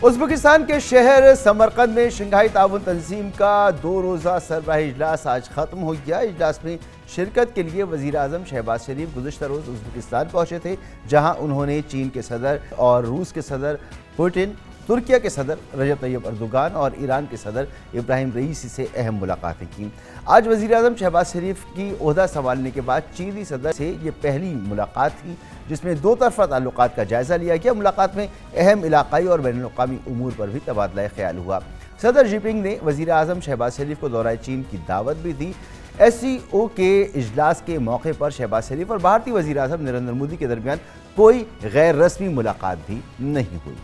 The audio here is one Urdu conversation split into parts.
ازبکستان کے شہر سمرقند میں شنگھائی تعاون تنظیم کا 2 روزہ سربراہی اجلاس آج ختم ہو گیا۔ اجلاس میں شرکت کے لیے وزیر اعظم شہباز شریف گزشتہ روز ازبکستان پہنچے تھے، جہاں انہوں نے چین کے صدر اور روس کے صدر پوٹن، ترکیہ کے صدر رجب طیب اردوغان اور ایران کے صدر ابراہیم رئیسی سے اہم ملاقاتیں کیں۔ آج وزیر اعظم شہباز شریف کی عہدہ سنبھالنے کے بعد چینی صدر سے یہ پہلی ملاقات تھی، جس میں دو طرفہ تعلقات کا جائزہ لیا گیا۔ ملاقات میں اہم علاقائی اور بین الاقوامی امور پر بھی تبادلہ خیال ہوا۔ صدر جی پنگ نے وزیر اعظم شہباز شریف کو دورہ چین کی دعوت بھی دی۔ ایس سی او کے اجلاس کے موقع پر شہباز شریف اور بھارتی وزیر اعظم نریندر مودی کے درمیان کوئی غیر رسمی ملاقات بھی نہیں ہوئی۔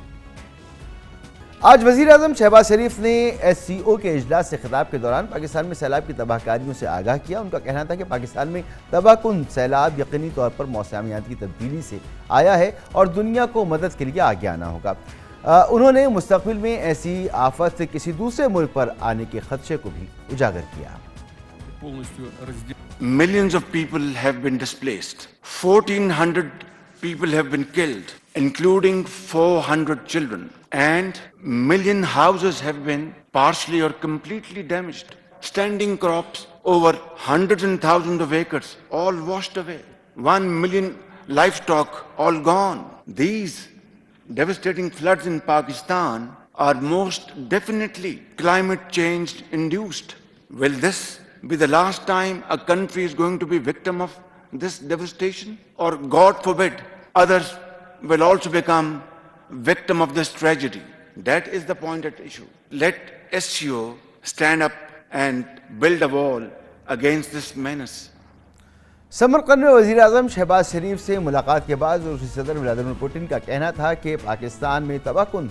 آج وزیر اعظم شہباز شریف نے ایس سی او کے اجلاس سے خطاب کے دوران پاکستان میں سیلاب کی تباہ کاریوں سے آگاہ کیا۔ ان کا کہنا تھا کہ پاکستان میں تباہ کن سیلاب یقینی طور پر موسمیات کی تبدیلی سے آیا ہے اور دنیا کو مدد کے لیے آگے آنا ہوگا۔ انہوں نے مستقبل میں ایسی آفت کسی دوسرے ملک پر آنے کے خدشے کو بھی اجاگر کیا۔ Millions of people have been displaced. 1,400 people have been killed, including 400 children. And million houses have been partially or completely damaged. Standing crops over hundreds and thousands of acres all washed away. 1 million livestock all gone. These devastating floods in Pakistan are most definitely climate change induced. Will this be the last time a country is going to be victim of this devastation? Or God forbid, others will also become victim of this tragedy. That is the point at issue. Let SCO stand up and build a wall against this menace. Samarkand میں وزیر اعظم شہباز شریف سے ملاقات کے بعد روسی صدر ولادیمیر پوٹن کا کہنا تھا کہ پاکستان میں تباہ کن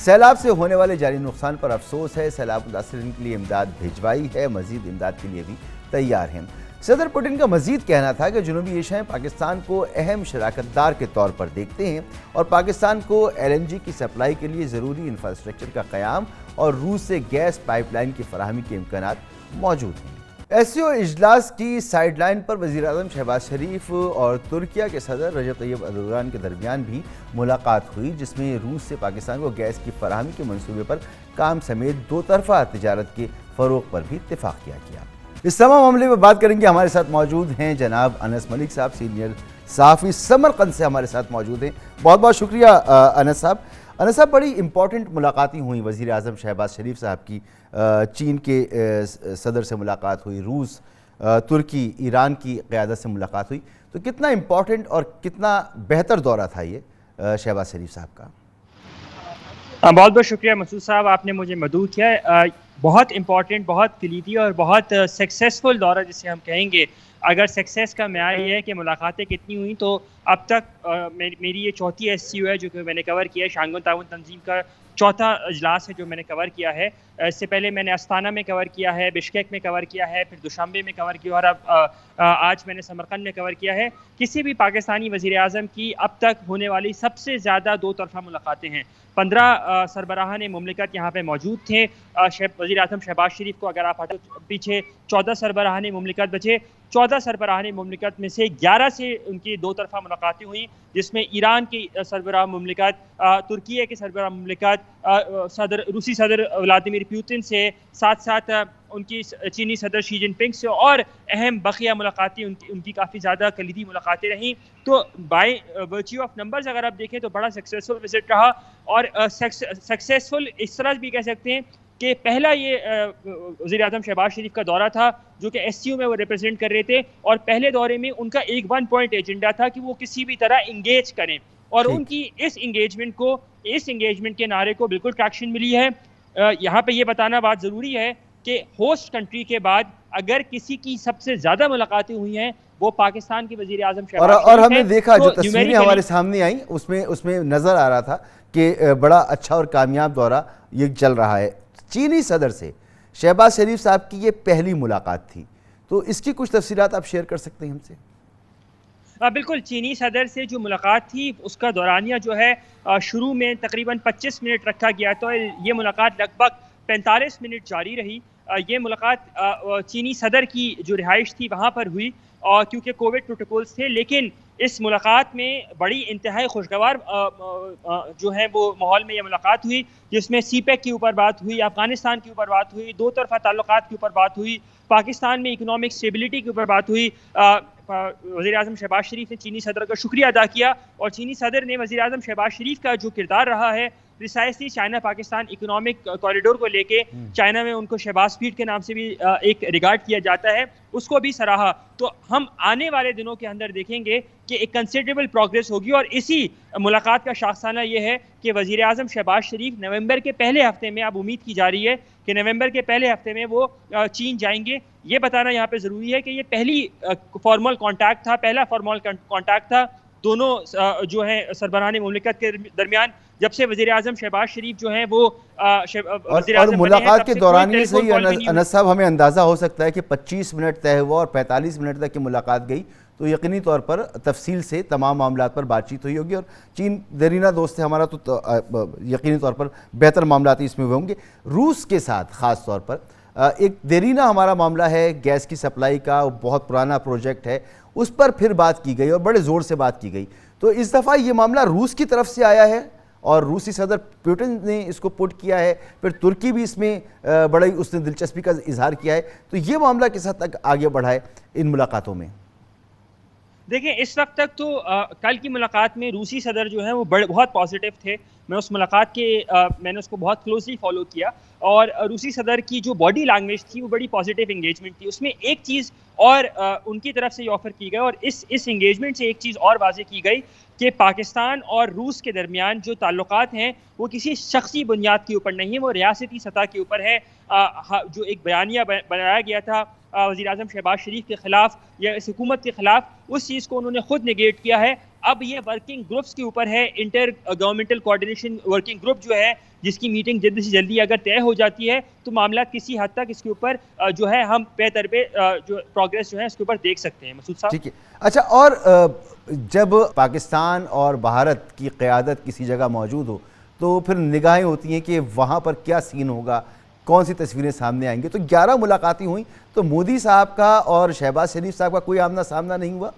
سیلاب سے ہونے والے جاری نقصان پر افسوس ہے، سیلاب متاثرین کے لیے امداد بھیجوائی ہے، مزید امداد کے لیے بھی تیار ہیں۔ صدر پوٹن کا مزید کہنا تھا کہ جنوبی ایشیا میں پاکستان کو اہم شراکت دار کے طور پر دیکھتے ہیں اور پاکستان کو ایل این جی کی سپلائی کے لیے ضروری انفراسٹرکچر کا قیام اور روس سے گیس پائپ لائن کی فراہمی کے امکانات موجود ہیں۔ ایس سی او اجلاس کی سائیڈ لائن پر وزیر اعظم شہباز شریف اور ترکیہ کے صدر رجب طیب اردوغان کے درمیان بھی ملاقات ہوئی، جس میں روس سے پاکستان کو گیس کی فراہمی کے منصوبے پر کام سمیت دو طرفہ تجارت کے فروغ پر بھی اتفاق کیا گیا۔ اس تمام معاملے میں بات کریں گے، ہمارے ساتھ موجود ہیں جناب انس ملک صاحب، سینئر صحافی سمرقند سے ہمارے ساتھ موجود ہیں۔ بہت بہت شکریہ انس صاحب۔ انس صاحب، بڑی امپورٹنٹ ملاقاتیں ہوئیں وزیر اعظم شہباز شریف صاحب کی، چین کے صدر سے ملاقات ہوئی، روس، ترکی، ایران کی قیادت سے ملاقات ہوئی، تو کتنا امپورٹنٹ اور کتنا بہتر دورہ تھا یہ شہباز شریف صاحب کا؟ بہت بہت شکریہ مسعود صاحب، آپ نے مجھے مدعو کیا ہے۔ بہت امپورٹنٹ، بہت کلیدی اور بہت سکسیسفل دورہ جسے ہم کہیں گے۔ اگر سکسیس کا معیار یہ ہے کہ ملاقاتیں کتنی ہوئیں، تو اب تک میری یہ چوتھی ایس سی او ہے جو کہ میں نے کور کیا ہے۔ شانگھائی تعاون تنظیم کا چوتھا اجلاس ہے جو میں نے کور کیا ہے۔ اس سے پہلے میں نے استانا میں کور کیا ہے، بشکیک میں کور کیا ہے، پھر دوشنبے میں کور کیا اور اب آج میں نے سمرقند میں کور کیا ہے۔ کسی بھی پاکستانی وزیر اعظم کی اب تک ہونے والی سب سے زیادہ دو طرفہ ملاقاتیں ہیں۔ 15 سربراہان مملکت یہاں پہ موجود تھے۔ وزیر اعظم شہباز شریف کو اگر آپ پیچھے 14 سربراہان مملکت بچے، 14 سربراہان مملکت میں سے 11 سے ان کی دو طرفہ ملاقاتیں ہوئیں، جس میں ایران کی سربراہ مملکت، ترکیہ کے سربراہ مملکت، روسی صدر ولادیمیر پوتن سے، ساتھ ساتھ ان کی چینی صدر شی جن پنگ سے، اور اہم بقیہ ملاقاتیں ان کی کافی زیادہ کلیدی ملاقاتیں رہیں۔ تو بائی ورچیو آف نمبرز اگر آپ دیکھیں تو بڑا سکسیسفل وزٹ رہا، اور سکسیسفل اس طرح بھی کہہ سکتے ہیں کہ پہلا یہ وزیر اعظم شہباز شریف کا دورہ تھا جو کہ ایس سی او میں وہ ریپرزینٹ کر رہے تھے، اور پہلے دورے میں ان کا ایک 1 پوائنٹ ایجنڈا تھا کہ وہ کسی بھی طرح انگیج کریں، اور ان کی اس انگیجمنٹ کے نعرے کو بالکل ٹریکشن ملی ہے۔ یہاں پہ یہ بتانا بات ضروری ہے کہ ہوسٹ کنٹری کے بعد اگر کسی کی سب سے زیادہ ملاقاتیں ہوئی ہیں وہ پاکستان کے وزیر اعظم شہباز شریف ہیں۔ اور ہم نے دیکھا جو تصویریں ہمارے سامنے آئیں اس میں نظر آ رہا تھا کہ بڑا اچھا اور کامیاب دورہ یہ چل رہا ہے۔ چینی صدر سے شہباز شریف صاحب کی یہ پہلی ملاقات تھی، تو اس کی کچھ تفصیلات آپ شیئر کر سکتے ہیں ہم سے؟ بالکل، چینی صدر سے جو ملاقات تھی اس کا دورانیہ جو ہے شروع میں تقریباً 25 منٹ رکھا گیا، تو یہ ملاقات لگ بھگ 45 منٹ جاری رہی۔ یہ ملاقات چینی صدر کی جو رہائش تھی وہاں پر ہوئی۔ اور کیونکہ کووڈ پروٹوکولز تھے، لیکن اس ملاقات میں بڑی انتہائی خوشگوار جو ہے وہ ماحول میں یہ ملاقات ہوئی، جس میں سی پیک کے اوپر بات ہوئی، افغانستان کے اوپر بات ہوئی، دو طرفہ تعلقات کے اوپر بات ہوئی، پاکستان میں اکنامک اسٹیبلٹی کے اوپر بات ہوئی۔ وزیر اعظم شہباز شریف نے چینی صدر کا شکریہ ادا کیا، اور چینی صدر نے وزیر اعظم شہباز شریف کا جو کردار رہا ہے precisely China Pakistan economic corridor کو لے کے، چائنا میں ان کو شہباز فیڈ کے نام سے بھی ایک ریگارڈ کیا جاتا ہے، اس کو بھی سراہا۔ تو ہم آنے والے دنوں کے اندر دیکھیں گے کہ ایک کنسیڈریبل پروگریس ہوگی، اور اسی ملاقات کا شاخسانہ یہ ہے کہ وزیر اعظم شہباز شریف نومبر کے پہلے ہفتے میں، اب امید کی جا رہی ہے کہ نومبر کے پہلے ہفتے میں وہ چین جائیں گے۔ یہ بتانا یہاں پہ ضروری ہے کہ یہ پہلی فارمل کانٹیکٹ تھا، پہلا فارمل کانٹیکٹ تھا دونوں جو ہیں سربراہان مملکت کے درمیان، جب سے وزیر اعظم شہباز شریف جو ہیں وہ وزیر اعظم بنے ہیں۔ ملاقات کے دوران یہ صحیح انس صاحب ہمیں اندازہ ہو سکتا ہے کہ 25 منٹ طے ہوا اور 45 منٹ تک کی ملاقات گئی، تو یقینی طور پر تفصیل سے تمام معاملات پر بات چیت ہوئی ہوگی، اور چین دیرینہ دوست ہے ہمارا، تو یقینی طور پر بہتر معاملات اس میں ہوئے ہوں گے۔ روس کے ساتھ خاص طور پر ایک دیرینہ ہمارا معاملہ ہے گیس کی سپلائی کا، بہت پرانا پروجیکٹ ہے، اس پر پھر بات کی گئی اور بڑے زور سے بات کی گئی۔ تو اس دفعہ یہ معاملہ روس کی طرف سے آیا ہے اور روسی صدر پیوٹن نے اس کو پٹ کیا ہے، پھر ترکی بھی اس میں بڑی اس نے دلچسپی کا اظہار کیا ہے، تو یہ معاملہ کس حد تک آگے بڑھا ہے ان ملاقاتوں میں؟ دیکھیں اس وقت تک تو کل کی ملاقات میں روسی صدر جو ہیں وہ بہت پازیٹیو تھے، میں اس ملاقات کے میں نے اس کو بہت کلوزلی فالو کیا، اور روسی صدر کی جو باڈی لینگویج تھی وہ بڑی پازیٹیو انگیجمنٹ تھی۔ اس میں ایک چیز اور ان کی طرف سے یہ آفر کی گئی، اور اس انگیجمنٹ سے ایک چیز اور واضح کی گئی کہ پاکستان اور روس کے درمیان جو تعلقات ہیں وہ کسی شخصی بنیاد کے اوپر نہیں ہیں، وہ ریاستی سطح کے اوپر ہے۔ جو ایک بیانیہ بنایا گیا تھا وزیر اعظم شہباز شریف کے خلاف یا اس حکومت کے خلاف، اس چیز کو انہوں نے خود نیگیٹ کیا ہے۔ اب یہ ورکنگ گروپس کے اوپر ہے، inter governmental coordination working group جو ہے، جس کی میٹنگ جلدی سے جلدی اگر طے ہو جاتی ہے تو معاملات کسی حد تک اس کے اوپر جو ہے ہم بہتر پہ جو پروگریس جو ہے اس کے اوپر دیکھ سکتے ہیں۔ مسعود صاحب ٹھیک ہے، اچھا، اور جب پاکستان اور بھارت کی قیادت کسی جگہ موجود ہو تو پھر نگاہیں ہوتی ہیں کہ وہاں پر کیا سین ہوگا، کون سی تصویریں سامنے آئیں گی۔ تو 11 ملاقاتیں ہوئیں، تو مودی صاحب کا اور شہباز شریف صاحب کا کوئی آمنا سامنا نہیں ہوا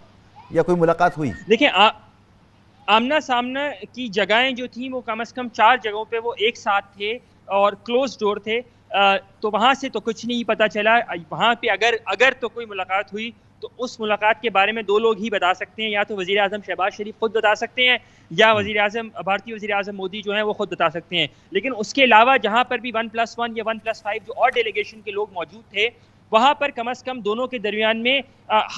یا کوئی ملاقات ہوئی؟ دیکھیں آمنا سامنا کی جگہیں جو تھیں وہ کم از کم 4 جگہوں پہ وہ ایک ساتھ تھے اور کلوز ڈور تھے، تو وہاں سے تو کچھ نہیں پتہ چلا۔ وہاں پہ اگر تو کوئی ملاقات ہوئی تو اس ملاقات کے بارے میں 2 لوگ ہی بتا سکتے ہیں، یا تو وزیر اعظم شہباز شریف خود بتا سکتے ہیں یا بھارتی وزیر اعظم مودی جو ہیں وہ خود بتا سکتے ہیں۔ لیکن اس کے علاوہ جہاں پر بھی 1+1 یا 1+5 جو اور ڈیلیگیشن کے لوگ موجود تھے، وہاں پر کم از کم دونوں کے درمیان میں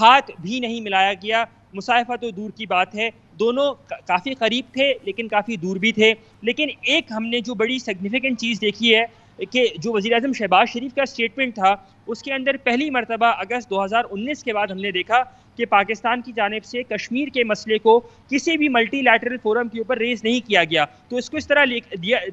ہاتھ بھی نہیں ملایا گیا۔ مصافحہ تو دور کی بات ہے، دونوں کافی قریب تھے لیکن کافی دور بھی تھے۔ لیکن ایک ہم نے جو بڑی سگنیفیکنٹ چیز دیکھی ہے کہ جو وزیر اعظم شہباز شریف کا سٹیٹمنٹ تھا، اس کے اندر پہلی مرتبہ اگست 2019 کے بعد ہم نے دیکھا کہ پاکستان کی جانب سے کشمیر کے مسئلے کو کسی بھی ملٹی لیٹرل فورم کے اوپر ریز نہیں کیا گیا۔ تو اس کو اس طرح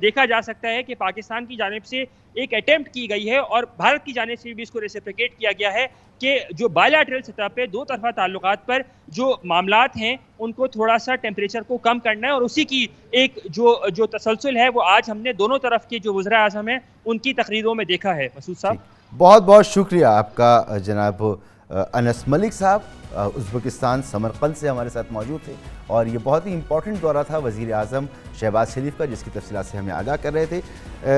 دیکھا جا سکتا ہے کہ پاکستان کی جانب سے ایک اٹیمپٹ کی گئی ہے، اور بھارت کی جانب سے بھی اس کو ریسیپریکیٹ کیا گیا ہے کہ جو بائی لیٹرل سطح پہ 2 طرفہ تعلقات پر جو معاملات ہیں ان کو تھوڑا سا ٹیمپریچر کو کم کرنا ہے، اور اسی کی ایک جو تسلسل ہے وہ آج ہم نے دونوں طرف کے جو وزراء اعظم ہیں ان کی تقریروں میں دیکھا ہے۔ مسعود صاحب بہت بہت شکریہ آپ کا جناب انس ملک صاحب، ازبکستان سمرقند سے ہمارے ساتھ موجود تھے، اور یہ بہت ہی امپورٹنٹ دورہ تھا وزیر اعظم شہباز شریف کا، جس کی تفصیلات سے ہمیں آگاہ کر رہے تھے۔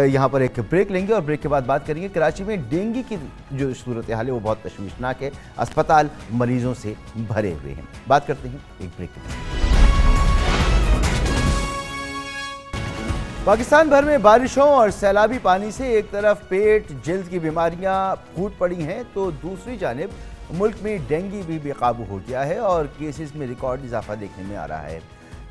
یہاں پر ایک بریک لیں گے اور بریک کے بعد بات کریں گے کراچی میں ڈینگی کی جو صورتحال ہے وہ بہت تشویشناک ہے، اسپتال مریضوں سے بھرے ہوئے ہیں۔ بات کرتے ہیں ایک بریک کے بعد۔ پاکستان بھر میں بارشوں اور سیلابی پانی سے ایک طرف پیٹ جلد کی بیماریاں پھوٹ پڑی ہیں تو دوسری جانب ملک میں ڈینگی بھی بے قابو ہو گیا ہے اور کیسز میں ریکارڈ اضافہ دیکھنے میں آ رہا ہے۔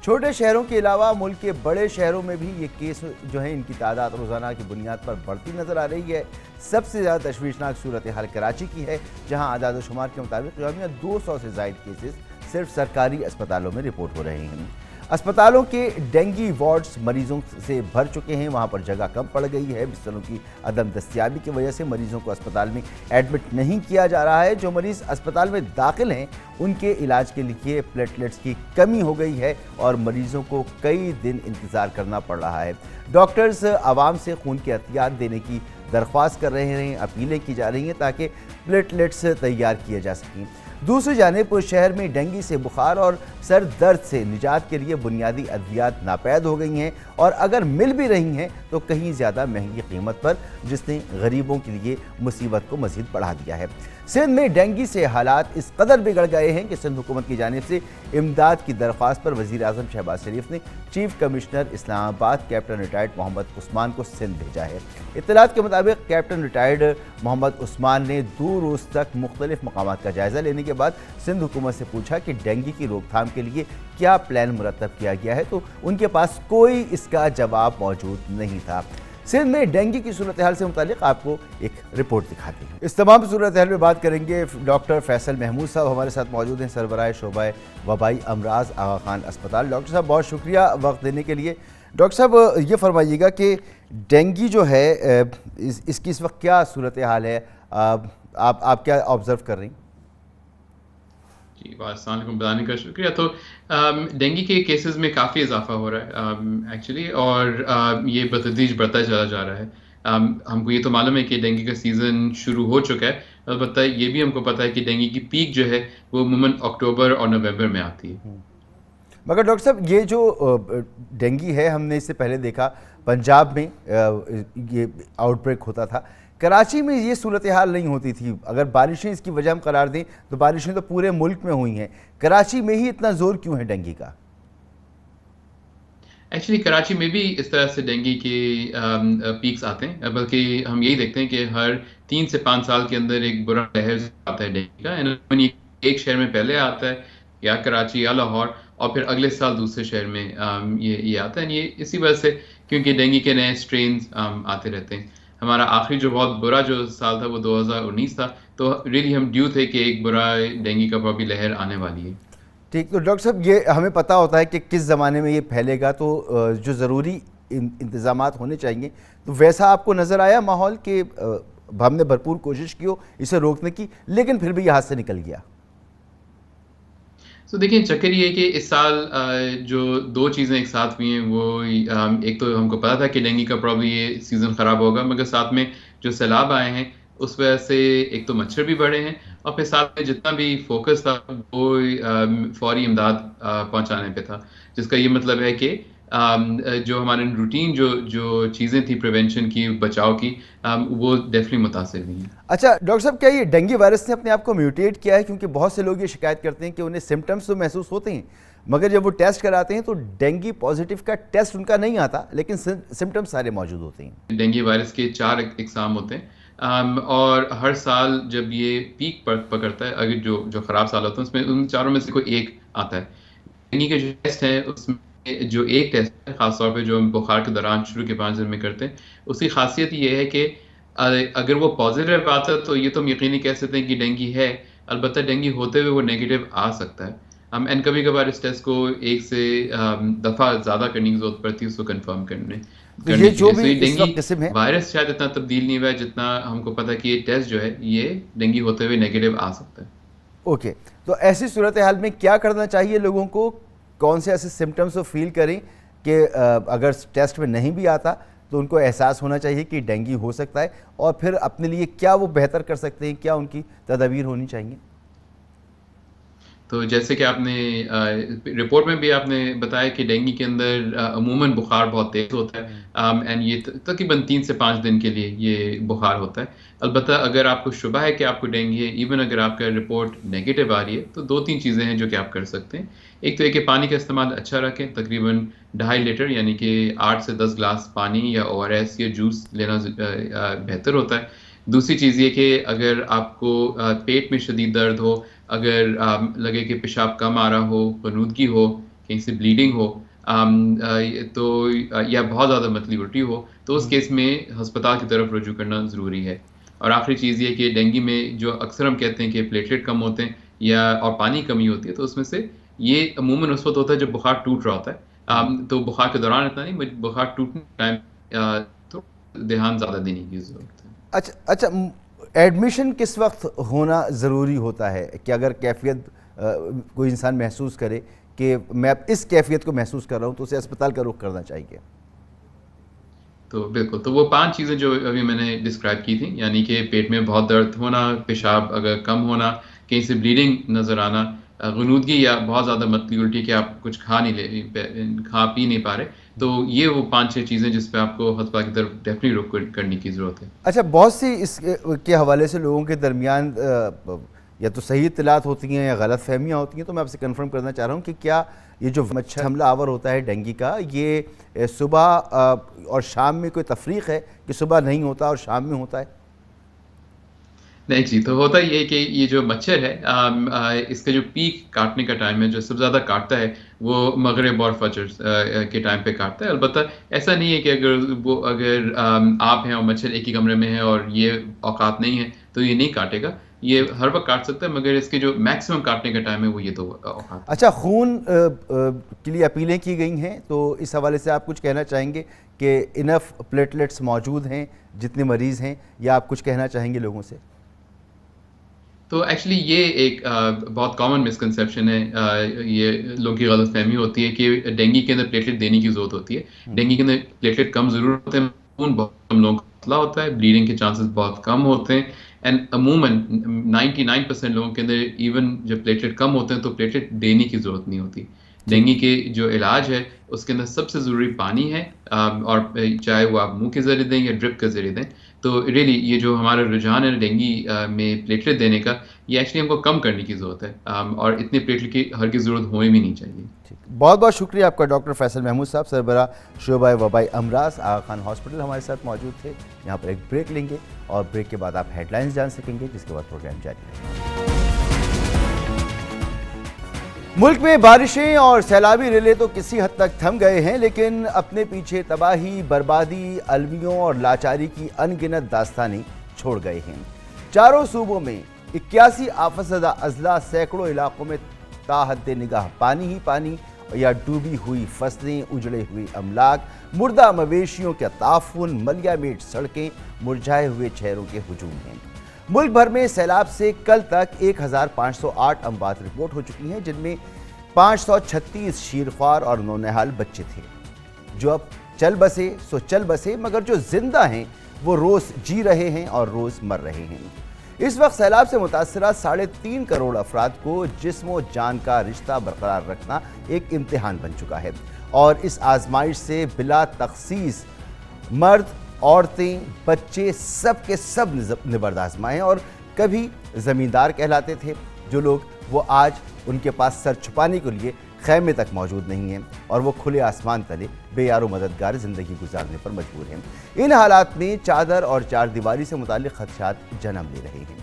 چھوٹے شہروں کے علاوہ ملک کے بڑے شہروں میں بھی یہ کیس جو ہیں ان کی تعداد روزانہ کی بنیاد پر بڑھتی نظر آ رہی ہے۔ سب سے زیادہ تشویشناک صورتحال کراچی کی ہے، جہاں اعداد و شمار کے مطابق یومیہ 200 سے زائد کیسز صرف سرکاری اسپتالوں میں رپورٹ ہو رہے ہیں۔ اسپتالوں کے ڈینگی وارڈز مریضوں سے بھر چکے ہیں، وہاں پر جگہ کم پڑ گئی ہے۔ بستروں کی عدم دستیابی کی وجہ سے مریضوں کو اسپتال میں ایڈمٹ نہیں کیا جا رہا ہے۔ جو مریض اسپتال میں داخل ہیں ان کے علاج کے لیے پلیٹلیٹس کی کمی ہو گئی ہے اور مریضوں کو کئی دن انتظار کرنا پڑ رہا ہے۔ ڈاکٹرز عوام سے خون کے عطیات دینے کی درخواست کر رہے ہیں، اپیلیں کی جا رہی ہیں تاکہ پلیٹلیٹس تیار کیے جا سکیں۔ دوسری جانب شہر میں ڈینگی سے بخار اور سر درد سے نجات کے لیے بنیادی ادویات ناپید ہو گئی ہیں، اور اگر مل بھی رہی ہیں تو کہیں زیادہ مہنگی قیمت پر، جس نے غریبوں کے لیے مصیبت کو مزید بڑھا دیا ہے۔ سندھ میں ڈینگی سے حالات اس قدر بگڑ گئے ہیں کہ سندھ حکومت کی جانب سے امداد کی درخواست پر وزیر اعظم شہباز شریف نے چیف کمشنر اسلام آباد کیپٹن ریٹائرڈ محمد عثمان کو سندھ بھیجا ہے۔ اطلاعات کے مطابق کیپٹن ریٹائرڈ محمد عثمان نے دور روز تک مختلف مقامات کا جائزہ لینے کے بعد سندھ حکومت سے پوچھا کہ ڈینگی کی روک تھام کے لیے کیا پلان مرتب کیا گیا ہے، تو ان کے پاس کوئی اس کا جواب موجود نہیں تھا۔ سندھ میں ڈینگی کی صورتحال سے متعلق آپ کو ایک رپورٹ دکھاتے ہیں۔ اس تمام صورتحال میں بات کریں گے ڈاکٹر فیصل محمود صاحب ہمارے ساتھ موجود ہیں، سربراہ شعبہ وبائی امراض آغا خان اسپتال۔ ڈاکٹر صاحب بہت شکریہ وقت دینے کے لیے۔ ڈاکٹر صاحب یہ فرمائیے گا کہ ڈینگی جو ہے اس کی اس وقت کیا صورتحال ہے، آپ کیا آبزرو کر رہی ہیں؟ جی السلام علیکم، بتانے کا شکریہ۔ تو ڈینگی کے کیسز میں کافی اضافہ ہو رہا ہے ایکچولی، اور یہ بتدریج بڑھتا چلا جا رہا ہے۔ ہم کو یہ تو معلوم ہے کہ ڈینگی کا سیزن شروع ہو چکا ہے، البتہ یہ بھی ہم کو پتہ ہے کہ ڈینگی کی پیک جو ہے وہ عموماً اکتوبر اور نومبر میں آتی ہے۔ مگر ڈاکٹر صاحب یہ جو ڈینگی ہے، ہم نے اس سے پہلے دیکھا پنجاب میں یہ آؤٹ بریک ہوتا تھا، کراچی میں یہ صورتحال نہیں ہوتی تھی۔ اگر بارشیں اس کی وجہ ہم قرار دیں تو بارشیں تو پورے ملک میں ہوئی ہیں، کراچی میں ہی اتنا زور کیوں ہے ڈینگی کا؟ ایکچولی کراچی میں بھی اس طرح سے ڈینگی کے پیکس آتے ہیں، بلکہ ہم یہی دیکھتے ہیں کہ ہر 3 سے 5 سال کے اندر ایک برا لہر آتا ہے ڈینگی کا، ایک شہر میں پہلے آتا ہے یا کراچی یا لاہور، اور پھر اگلے سال دوسرے شہر میں یہ آتا ہے۔ یہ اسی وجہ سے کیونکہ ڈینگی کے نئے سٹرینز آتے رہتے ہیں۔ ہمارا آخری جو بہت برا جو سال تھا وہ 2019 تھا، تو ریلی ہم ڈیو تھے کہ ایک برا ڈینگی کا بھی لہر آنے والی ہے۔ ٹھیک، تو ڈاکٹر صاحب یہ ہمیں پتہ ہوتا ہے کہ کس زمانے میں یہ پھیلے گا، تو جو ضروری انتظامات ہونے چاہیے، تو ویسا آپ کو نظر آیا ماحول کہ ہم نے بھرپور کوشش کی ہو اسے روکنے کی، لیکن پھر بھی یہ ہاتھ سے نکل گیا؟ تو دیکھیں چکر یہ ہے کہ اس سال جو 2 چیزیں ایک ساتھ ہوئی ہیں، وہ ایک تو ہم کو پتا تھا کہ ڈینگی کا پرابلی یہ سیزن خراب ہوگا، مگر ساتھ میں جو سیلاب آئے ہیں اس وجہ سے ایک تو مچھر بھی بڑھے ہیں، اور پھر ساتھ میں جتنا بھی فوکس تھا وہ فوری امداد پہنچانے پہ تھا، جس کا یہ مطلب ہے کہ جو ہمارے روٹین جو چیزیں تھیں پریونشن کی، بچاؤ کی، وہ ڈیفینیٹلی متاثر ہوئی ہیں۔ اچھا ڈاکٹر صاحب، کیا یہ ڈینگی وائرس نے اپنے آپ کو میوٹیٹ کیا ہے؟ کیونکہ بہت سے لوگ یہ شکایت کرتے ہیں کہ انہیں سمٹمز تو محسوس ہوتے ہیں، مگر جب وہ ٹیسٹ کراتے ہیں تو ڈینگی پازیٹیو کا ٹیسٹ ان کا نہیں آتا، لیکن سمٹمز سارے موجود ہوتے ہیں۔ ڈینگی وائرس کے 4 اقسام ہوتے ہیں، اور ہر سال جب یہ پیک پکڑتا ہے، اگر جو خراب سال ہوتا ہے اس میں ان 4 میں سے کوئی ایک آتا ہے۔ ڈینگی کے جو ٹیسٹ ہے اس میں جو ایک ٹیسٹ ہے، خاص طور پہ جو ہم بخار کے دوران شروع کے 5 دن میں کرتے ہیں، اس کی خاصیت یہ ہے کہ اگر وہ پازیٹیو آتا ہے تو یہ تو ہم یقینی کہہ سکتے ہیں کہ ڈینگی ہے، البتہ ڈینگی ہوتے ہوئے وہ نیگیٹو آ سکتا ہے۔ اینڈ کبھی کبھار اس ٹیسٹ کو 1 سے دفعہ زیادہ کرنے کی ضرورت پڑتی ہے اس کو کنفرم کرنے یہ جو بھی اس ڈینگی وقت قسم ہے وائرس شاید اتنا تبدیل نہیں ہوا ہے جتنا ہم کو پتا کہ یہ ٹیسٹ جو ہے یہ ڈینگی ہوتے ہوئے نیگیٹو آ سکتا ہے۔ اوکے، تو ایسی صورتحال میں کیا کرنا چاہیے لوگوں کو؟ کون سے ایسے سمٹمز کو فیل کریں کہ اگر ٹیسٹ میں نہیں بھی آتا تو ان کو احساس ہونا چاہیے کہ ڈینگی ہو سکتا ہے، اور پھر اپنے لیے کیا وہ بہتر کر سکتے ہیں، کیا ان کی تدابیر ہونی چاہیے؟ تو جیسے کہ آپ نے رپورٹ میں بھی آپ نے بتایا کہ ڈینگی کے اندر عموماً بخار بہت تیز ہوتا ہے، اینڈ یہ تقریباً 3 سے 5 دن کے لیے یہ بخار ہوتا ہے۔ البتہ اگر آپ کو شبہ ہے کہ آپ کو ڈینگی ہے، ایون اگر آپ کا رپورٹ نیگیٹو آ رہی ہے، تو 2-3 چیزیں ہیں جو کہ آپ کر سکتے ہیں۔ ایک تو یہ کہ پانی کا استعمال اچھا رکھیں، تقریباً 2.5 لیٹر یعنی کہ 8 سے 10 گلاس پانی یا ORS یا جوس لینا بہتر ہوتا ہے۔ دوسری چیز یہ کہ اگر آپ کو پیٹ میں شدید درد ہو، اگر لگے کہ پیشاب کم آ رہا ہو، غنودگی ہو، کہیں سے بلیڈنگ ہو، تو یا بہت زیادہ متلی الٹی ہو، تو اس کیس میں ہسپتال کی طرف رجوع کرنا ضروری ہے۔ اور آخری چیز یہ کہ ڈینگی میں جو اکثر ہم کہتے ہیں کہ پلیٹلیٹ کم ہوتے ہیں یا اور پانی کمی ہوتی ہے، تو اس میں سے یہ عموماً اس وقت ہوتا ہے جب بخار ٹوٹ رہا ہوتا ہے، تو بخار کے دوران اتنا نہیں، بخار ٹوٹنے ٹائم تو دھیان زیادہ دینے کی ضرورت ہے۔ اچھا ایڈمیشن کس وقت ہونا ضروری ہوتا ہے کہ اگر کیفیت کوئی انسان محسوس کرے کہ میں اس کیفیت کو محسوس کر رہا ہوں تو اسے اسپتال کا رخ کرنا چاہیے؟ تو بالکل، تو وہ 5 چیزیں جو ابھی میں نے ڈسکرائب کی تھیں، یعنی کہ پیٹ میں بہت درد ہونا، پیشاب اگر کم ہونا، کہیں سے بلیڈنگ نظر آنا, غنودگی یا بہت زیادہ متلی الٹی کہ آپ کچھ کھا پی نہیں پا رہے, تو یہ وہ 5-6 چیزیں جس پہ آپ کو ہسپتال کی طرف ڈیفینیٹلی رخ کرنے کی ضرورت ہے. اچھا, بہت سی اس کے حوالے سے لوگوں کے درمیان یا تو صحیح اطلاعات ہوتی ہیں یا غلط فہمیاں ہوتی ہیں, تو میں آپ سے کنفرم کرنا چاہ رہا ہوں کہ کیا یہ جو مچھر حملہ آور ہوتا ہے ڈینگی کا, یہ صبح اور شام میں کوئی تفریق ہے کہ صبح نہیں ہوتا اور شام میں ہوتا ہے؟ نہیں جی, تو ہوتا یہ کہ یہ جو مچھر ہے اس کا جو پیک کاٹنے کا ٹائم ہے, جو سب سے زیادہ کاٹتا ہے وہ مغرب اور فجر کے ٹائم پہ کاٹتا ہے. البتہ ایسا نہیں ہے کہ اگر آپ ہیں اور مچھر ایک ہی کمرے میں ہے اور یہ اوقات نہیں ہے تو یہ نہیں کاٹے گا, یہ ہر وقت کاٹ سکتا ہے, مگر اس کے جو میکسیمم کاٹنے کا ٹائم ہے وہ یہ 2 اوقات. اچھا, خون کے لیے اپیلیں کی گئی ہیں, تو اس حوالے سے آپ کچھ کہنا چاہیں گے کہ انف پلیٹلیٹس موجود ہیں جتنے مریض ہیں, یا آپ کچھ کہنا چاہیں گے لوگوں سے؟ تو ایکچولی یہ ایک بہت کامن مسکنسیپشن ہے, یہ لوگوں کی غلط فہمی ہوتی ہے کہ ڈینگی کے اندر پلیٹلیٹ دینے کی ضرورت ہوتی ہے. ڈینگی کے اندر پلیٹلیٹ کم ضرور ہوتے ہیں, خون بہت کم لوگوں کا پتلا ہوتا ہے, بلیڈنگ کے چانسز بہت کم ہوتے ہیں, اینڈ عموماً 99% لوگوں کے اندر ایون جب پلیٹلیٹ کم ہوتے ہیں تو پلیٹلیٹ دینے کی ضرورت نہیں ہوتی. ڈینگی کے جو علاج ہے اس کے اندر سب سے ضروری پانی ہے, اور چاہے وہ آپ منہ کے ذریعے دیں یا ڈرپ کے ذریعے دیں. تو ریلی یہ جو ہمارا رجحان ہے ڈینگی میں پلیٹلیٹ دینے کا, یہ ایکچولی ہم کو کم کرنے کی ضرورت ہے, اور اتنے پلیٹلیٹ کی ہر کی ضرورت ہوئے بھی نہیں چاہیے. بہت بہت شکریہ آپ کا ڈاکٹر فیصل محمود صاحب, سربراہ شعبہ وبائی امراض آغا خان ہاسپٹل ہمارے ساتھ موجود تھے. یہاں پر ایک بریک لیں گے اور بریک کے بعد آپ ہیڈ لائنز جان سکیں گے, جس کے بعد پروگرام جاری رہے گا. ملک میں بارشیں اور سیلابی ریلے تو کسی حد تک تھم گئے ہیں, لیکن اپنے پیچھے تباہی, بربادی, المیوں اور لاچاری کی ان گنت داستانیں چھوڑ گئے ہیں. چاروں صوبوں میں 81 آفت زدہ اضلاع, سینکڑوں علاقوں میں تا حد نگاہ پانی ہی پانی, یا ڈوبی ہوئی فصلیں, اجڑے ہوئے املاک, مردہ مویشیوں کا تعفن, ملیا میٹ سڑکیں, مرجھائے ہوئے چہروں کے ہجوم ہیں. ملک بھر میں سیلاب سے کل تک 1508 اموات رپورٹ ہو چکی ہیں, جن میں 536 شیرخوار اور نونہال بچے تھے. جو اب چل بسے سو چل بسے, مگر جو زندہ ہیں وہ روز جی رہے ہیں اور روز مر رہے ہیں. اس وقت سیلاب سے متاثرہ 3.5 کروڑ افراد کو جسم و جان کا رشتہ برقرار رکھنا ایک امتحان بن چکا ہے, اور اس آزمائش سے بلا تخصیص مرد, عورتیں, بچے سب کے سب نبرد آزمائے. اور کبھی زمیندار کہلاتے تھے جو لوگ, وہ آج ان کے پاس سر چھپانے کے لیے خیمے تک موجود نہیں ہیں, اور وہ کھلے آسمان تلے بے یار و مددگار زندگی گزارنے پر مجبور ہیں. ان حالات میں چادر اور چار دیواری سے متعلق خدشات جنم لے رہے ہیں.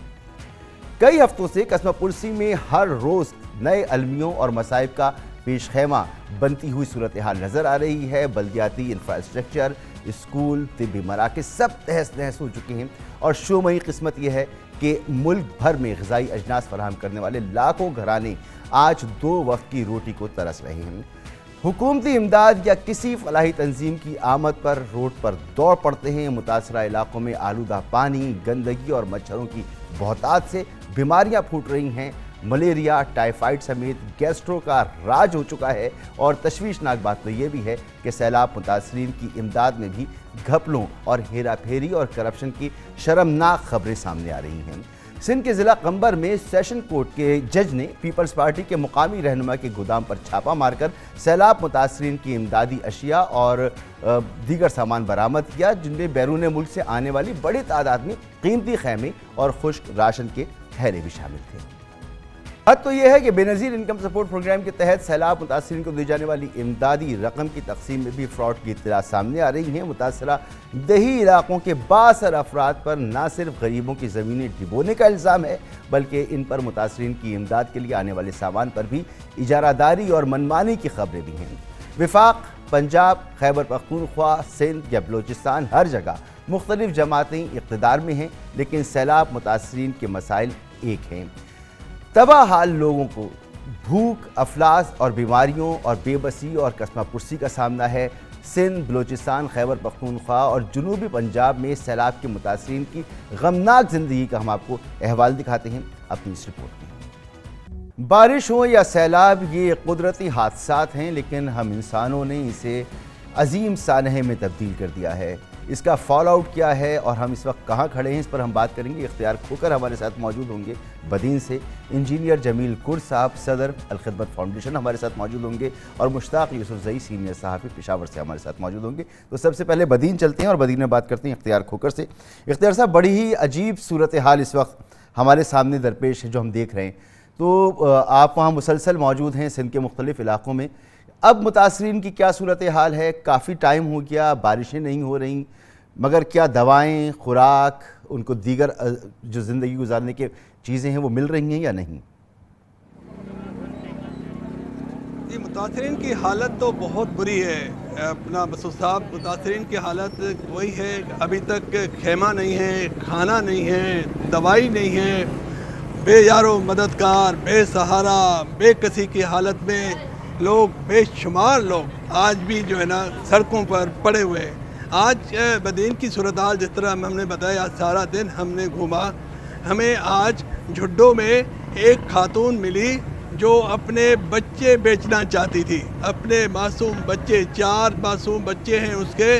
کئی ہفتوں سے قصبہ پرسی میں ہر روز نئے المیوں اور مصائب کا پیش خیمہ بنتی ہوئی صورتحال نظر آ رہی ہے. بلدیاتی انفراسٹرکچر, اسکول, طبی مراکز سب تہس نہس ہو چکے ہیں, اور شومئی قسمت یہ ہے کہ ملک بھر میں غذائی اجناس فراہم کرنے والے لاکھوں گھرانے آج 2 وقت کی روٹی کو ترس رہے ہیں. حکومتی امداد یا کسی فلاحی تنظیم کی آمد پر روڈ پر دوڑ پڑتے ہیں. متاثرہ علاقوں میں آلودہ پانی, گندگی اور مچھروں کی بہتات سے بیماریاں پھوٹ رہی ہیں. ملیریا, ٹائیفائیڈ سمیت گیسٹرو کا راج ہو چکا ہے, اور تشویشناک بات تو یہ بھی ہے کہ سیلاب متاثرین کی امداد میں بھی گھپلوں اور ہیرا پھیری اور کرپشن کی شرمناک خبریں سامنے آ رہی ہیں. سندھ کے ضلع قمبر میں سیشن کورٹ کے جج نے پیپلز پارٹی کے مقامی رہنما کے گودام پر چھاپا مار کر سیلاب متاثرین کی امدادی اشیاء اور دیگر سامان برآمد کیا, جن میں بیرون ملک سے آنے والی بڑی تعداد میں قیمتی خیمے اور خشک راشن کے تھیلے بھی شامل تھے. حد تو یہ ہے کہ بے نظیر انکم سپورٹ پروگرام کے تحت سیلاب متاثرین کو دی جانے والی امدادی رقم کی تقسیم میں بھی فراڈ کی اطلاعات سامنے آ رہی ہیں. متاثرہ دیہی علاقوں کے بااثر افراد پر نہ صرف غریبوں کی زمینیں ڈبونے کا الزام ہے, بلکہ ان پر متاثرین کی امداد کے لیے آنے والے سامان پر بھی اجارہ داری اور منمانی کی خبریں بھی ہیں. وفاق, پنجاب, خیبر پختونخوا, سندھ یا بلوچستان, ہر جگہ مختلف جماعتیں اقتدار میں ہیں, لیکن سیلاب متاثرین کے مسائل ایک ہیں. تباہ حال لوگوں کو بھوک, افلاس اور بیماریوں اور بے بسی اور قصبہ پرسی کا سامنا ہے. سندھ, بلوچستان, خیبر پختونخوا اور جنوبی پنجاب میں سیلاب کے متاثرین کی غمناک زندگی کا ہم آپ کو احوال دکھاتے ہیں اپنی اس رپورٹ میں. بارش ہو یا سیلاب, یہ قدرتی حادثات ہیں, لیکن ہم انسانوں نے اسے عظیم سانحے میں تبدیل کر دیا ہے. اس کا فال آؤٹ کیا ہے اور ہم اس وقت کہاں کھڑے ہیں، اس پر ہم بات کریں گے. اختیار کھوکر ہمارے ساتھ موجود ہوں گے بدین سے، انجینئر جمیل کڑ صاحب صدر الخدمت فاؤنڈیشن ہمارے ساتھ موجود ہوں گے، اور مشتاق یوسفزئی سینئر صحافی پشاور سے ہمارے ساتھ موجود ہوں گے. تو سب سے پہلے بدین چلتے ہیں اور بدین میں بات کرتے ہیں اختیار کھوکر سے. اختیار صاحب، بڑی ہی عجیب صورتحال اس وقت ہمارے سامنے درپیش ہے جو ہم دیکھ رہے ہیں. تو آپ وہاں مسلسل موجود ہیں سندھ کے مختلف علاقوں میں. اب متاثرین کی کیا صورتحال ہے؟ کافی ٹائم ہو گیا، بارشیں نہیں ہو رہیں، مگر کیا دوائیں، خوراک، ان کو دیگر جو زندگی گزارنے کے چیزیں ہیں وہ مل رہی ہیں یا نہیں؟ جی، متاثرین کی حالت تو بہت بری ہے. اپنا مسعود صاحب، متاثرین کی حالت وہی ہے، ابھی تک خیمہ نہیں ہے، کھانا نہیں ہے، دوائی نہیں ہے، بے یار و مددگار، بے سہارا، بے کسی کی حالت میں لوگ، بے شمار لوگ آج بھی جو ہے نا سڑکوں پر پڑے ہوئے ہیں. آج بدین کی صورتحال جس طرح ہم نے بتایا، آج سارا دن ہم نے گھوما. ہمیں آج جھڈو میں ایک خاتون ملی جو اپنے بچے بیچنا چاہتی تھی. اپنے معصوم بچے، 4 معصوم بچے ہیں اس کے.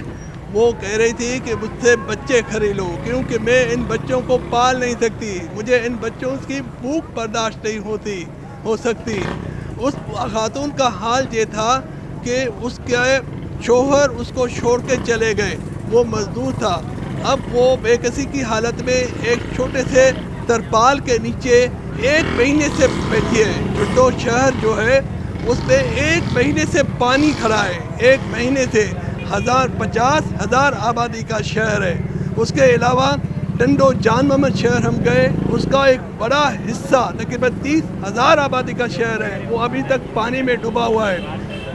وہ کہہ رہی تھی کہ مجھ سے بچے خرید لو کیونکہ میں ان بچوں کو پال نہیں سکتی، مجھے ان بچوں کی بھوک برداشت نہیں ہو سکتی. اس خاتون کا حال یہ تھا کہ اس کے شوہر اس کو چھوڑ کے چلے گئے، وہ مزدور تھا. اب وہ بے کسی کی حالت میں ایک چھوٹے سے ترپال کے نیچے 1 مہینے سے بیٹھی ہے. جھڈو شہر جو ہے اس میں 1 مہینے سے پانی کھڑا ہے. 1 مہینے سے 50,000 آبادی کا شہر ہے. اس کے علاوہ ٹنڈو جان محمد شہر ہم گئے، اس کا ایک بڑا حصہ تقریباً 30,000 آبادی کا شہر ہے، وہ ابھی تک پانی میں ڈوبا ہوا ہے.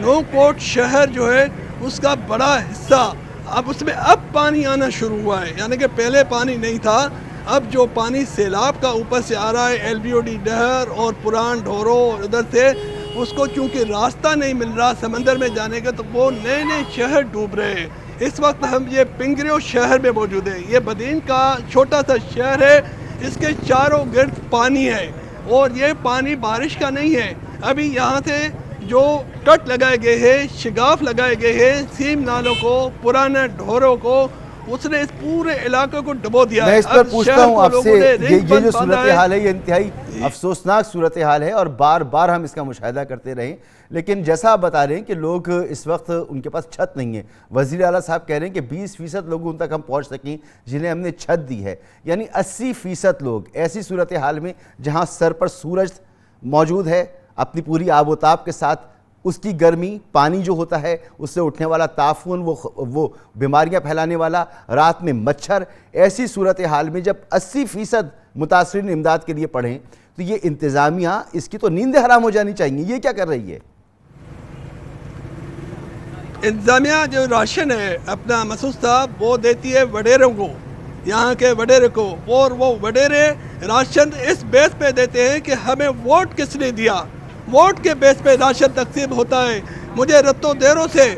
نو کوٹ شہر جو ہے اس کا بڑا حصہ اب اس میں پانی آنا شروع ہوا ہے. یعنی کہ پہلے پانی نہیں تھا، اب جو پانی سیلاب کا اوپر سے آ رہا ہے، ایل بی او ڈی نہر اور پران ڈھورو ادھر سے، اس کو چونکہ راستہ نہیں مل رہا سمندر میں جانے کا، تو وہ نئے نئے شہر ڈوب رہے ہیں. اس وقت ہم یہ پنگریو شہر میں موجود ہیں. یہ بدین کا چھوٹا سا شہر ہے، اس کے چاروں گرد پانی ہے اور یہ پانی بارش کا نہیں ہے. ابھی یہاں سے جو کٹ لگائے گئے ہیں، شگاف لگائے گئے ہیں سیم نالوں کو، پرانے ڈھوروں کو، اس نے اس پورے علاقے کو ڈبو دیا ہے. میں اس پر پوچھتا ہوں آپ سے، یہ جو صورتحال ہے یہ انتہائی افسوسناک صورتحال ہے اور بار بار ہم اس کا مشاہدہ کرتے رہیں، لیکن جیسا آپ بتا رہے ہیں کہ لوگ اس وقت ان کے پاس چھت نہیں ہے. وزیر اعلیٰ صاحب کہہ رہے ہیں کہ 20% لوگوں تک ہم پہنچ سکیں جنہیں ہم نے چھت دی ہے، یعنی 80% لوگ ایسی صورتحال میں جہاں سر پر سورج موجود ہے اپنی پوری آب و تاب کے ساتھ، اس کی گرمی، پانی جو ہوتا ہے اس سے اٹھنے والا تعفن، وہ بیماریاں پھیلانے والا، رات میں مچھر، ایسی صورتحال میں جب 80% متاثرین امداد کے لیے پڑھیں تو یہ انتظامیہ، اس کی تو نیندیں حرام ہو جانی چاہیے. یہ کیا کر رہی ہے؟ انتظامیہ جو راشن ہے اپنا مسعود صاحب وہ دیتی ہے وڈیروں کو، یہاں کے وڈیرے کو، اور وہ وڈیرے راشن اس بیس پہ دیتے ہیں کہ ہمیں ووٹ کس نے دیا. ووٹ کے بیس پہ راشن تقسیم ہوتا ہے. مجھے رتو ڈیرو سے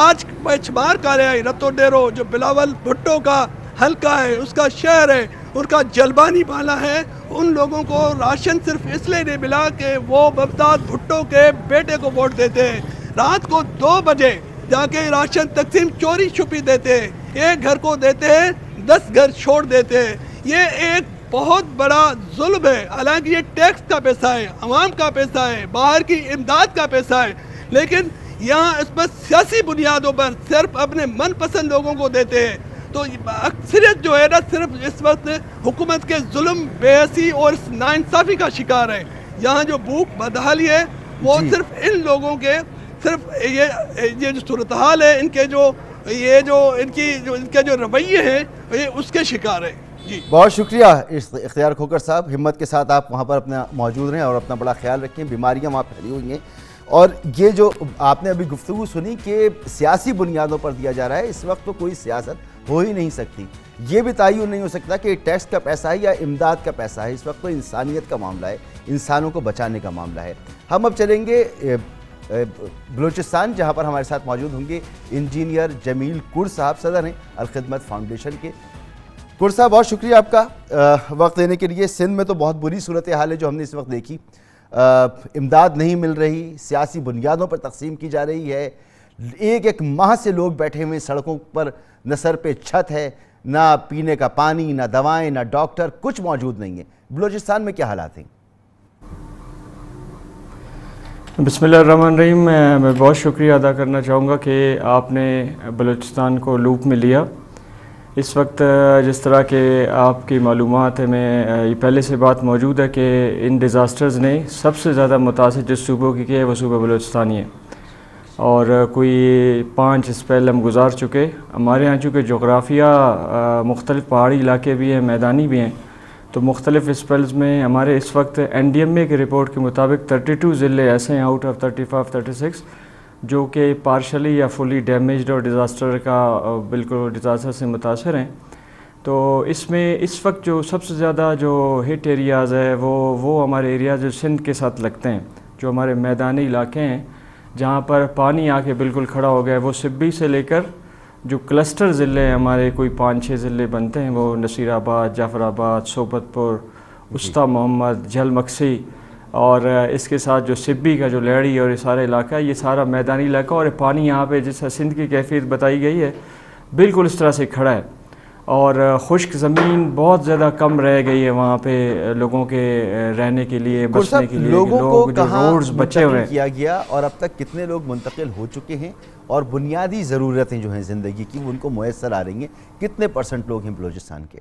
آج شمار کر رہے ہیں، رتو ڈیرو جو بلاول بھٹو کا حلقہ ہے، اس کا شہر ہے، ان کا جلبانی بالا ہے، ان لوگوں کو راشن صرف اس لیے نہیں ملا کہ وہ ممتاز بھٹو کے بیٹے کو ووٹ دیتے ہیں. رات کو 2 بجے جا کے راشن تقسیم چوری چھپی دیتے ہیں، 1 گھر کو دیتے ہیں، 10 گھر چھوڑ دیتے ہیں. یہ ایک بہت بڑا ظلم ہے. حالانکہ یہ ٹیکس کا پیسہ ہے، عوام کا پیسہ ہے، باہر کی امداد کا پیسہ ہے، لیکن یہاں اس پر سیاسی بنیادوں پر صرف اپنے من پسند لوگوں کو دیتے ہیں. تو اکثریت جو ہے نا صرف اس وقت حکومت کے ظلم، بے حسی اور ناانصافی کا شکار ہے. یہاں جو بھوک بدحالی ہے وہ صرف ان لوگوں کے، صرف یہ جو صورتحال ہے ان کے ان کے جو رویے ہیں یہ اس کے شکار ہے. جی بہت شکریہ اختیار کھوکر صاحب، ہمت کے ساتھ آپ وہاں پر اپنا موجود رہیں اور اپنا بڑا خیال رکھیں. بیماریاں وہاں پھیلی ہوئی ہیں اور یہ جو آپ نے ابھی گفتگو سنی کہ سیاسی بنیادوں پر دیا جا رہا ہے، اس وقت تو کوئی سیاست ہو ہی نہیں سکتی. یہ بھی تعین نہیں ہو سکتا کہ ٹیکس کا پیسہ ہے یا امداد کا پیسہ ہے. اس وقت تو انسانیت کا معاملہ ہے، انسانوں کو بچانے کا معاملہ ہے. ہم اب چلیں گے بلوچستان، جہاں پر ہمارے ساتھ موجود ہوں گے انجینئر جمیل کڑ صاحب، صدر ہیں الخدمت فاؤنڈیشن کے. کڑ صاحب بہت شکریہ آپ کا وقت دینے کے لیے. سندھ میں تو بہت بری صورتحال ہے جو ہم نے اس وقت دیکھی. امداد نہیں مل رہی، سیاسی بنیادوں پر تقسیم کی جا رہی ہے، ایک ایک ماہ سے لوگ بیٹھے ہوئے سڑکوں پر، نہ سر پہ چھت ہے، نہ پینے کا پانی، نہ دوائیں، نہ ڈاکٹر، کچھ موجود نہیں ہے۔ بلوچستان میں کیا حالات ہیں؟ بسم اللہ الرحمن الرحیم۔ میں بہت شکریہ ادا کرنا چاہوں گا کہ آپ نے بلوچستان کو لوپ میں لیا۔ اس وقت جس طرح کہ آپ کی معلومات ہے، میں یہ پہلے سے بات موجود ہے کہ ان ڈیزاسٹرز نے سب سے زیادہ متاثر جس صوبوں کی ہے وہ صوبہ بلوچستان ہی ہے، اور کوئی 5 اسپیل ہم گزار چکے۔ ہمارے ہاں چونکہ جغرافیہ مختلف پہاڑی علاقے بھی ہیں، میدانی بھی ہیں، تو مختلف اسپیلز میں ہمارے اس وقت این ڈی ایم اے کی رپورٹ کے مطابق 32 ضلع ایسے ہیں آؤٹ آف 35 36 جو کہ پارشلی یا فلی ڈیمیجڈ اور ڈیزاسٹر کا بالکل ڈیزاسٹر سے متاثر ہیں۔ تو اس میں اس وقت جو سب سے زیادہ جو ہٹ ایریاز ہے وہ ہمارے ایریاز جو سندھ کے ساتھ لگتے ہیں، جو ہمارے میدانی علاقے ہیں جہاں پر پانی آ کے بالکل کھڑا ہو گیا ہے، وہ سبی سے لے کر جو کلسٹر ضلع ہیں ہمارے کوئی 5-6 ضلع بنتے ہیں، وہ نصیر آباد، جعفر آباد، صوبت پور، استا محمد، جھل مکسی، اور اس کے ساتھ جو سبی کا جو لیڑی اور یہ سارا علاقہ ہے، یہ سارا میدانی علاقہ، اور پانی یہاں پہ جس سندھ کی کیفیت بتائی گئی ہے بالکل اس طرح سے کھڑا ہے، اور خشک زمین بہت زیادہ کم رہ گئی ہے وہاں پہ لوگوں کے رہنے کے لیے، بسنے کے لیے۔ لوگوں کو جو روڈز بچے ہوئے منتقل کیا گیا اور اب تک کتنے لوگ منتقل ہو چکے ہیں، اور بنیادی ضرورتیں جو ہیں زندگی کی ان کو میسر آ رہی ہیں، کتنے % لوگ ہیں بلوچستان کے؟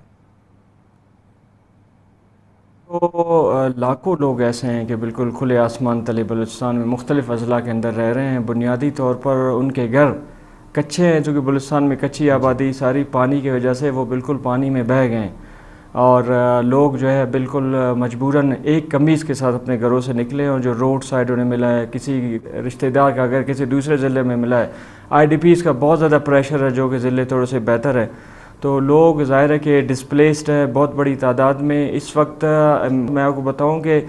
تو لاکھوں لوگ ایسے ہیں کہ بالکل کھلے آسمان تلے بلوچستان میں مختلف اضلاع کے اندر رہ رہے ہیں۔ بنیادی طور پر ان کے گھر کچے ہیں، چونکہ بلوچستان میں کچی آبادی ساری پانی کی وجہ سے وہ بالکل پانی میں بہہ گئے ہیں، اور لوگ جو ہے بالکل مجبوراً ایک قمیض کے ساتھ اپنے گھروں سے نکلے، اور جو روڈ سائڈ انہیں ملا ہے، کسی رشتہ دار کا اگر کسی دوسرے ضلع میں ملا ہے، آئی ڈی پیز کا بہت زیادہ پریشر ہے جو کہ ضلع تھوڑے سے بہتر ہے، تو لوگ ظاہر ہے کہ ڈسپلیسڈ ہے بہت بڑی تعداد میں۔ اس وقت میں آپ کو بتاؤں کہ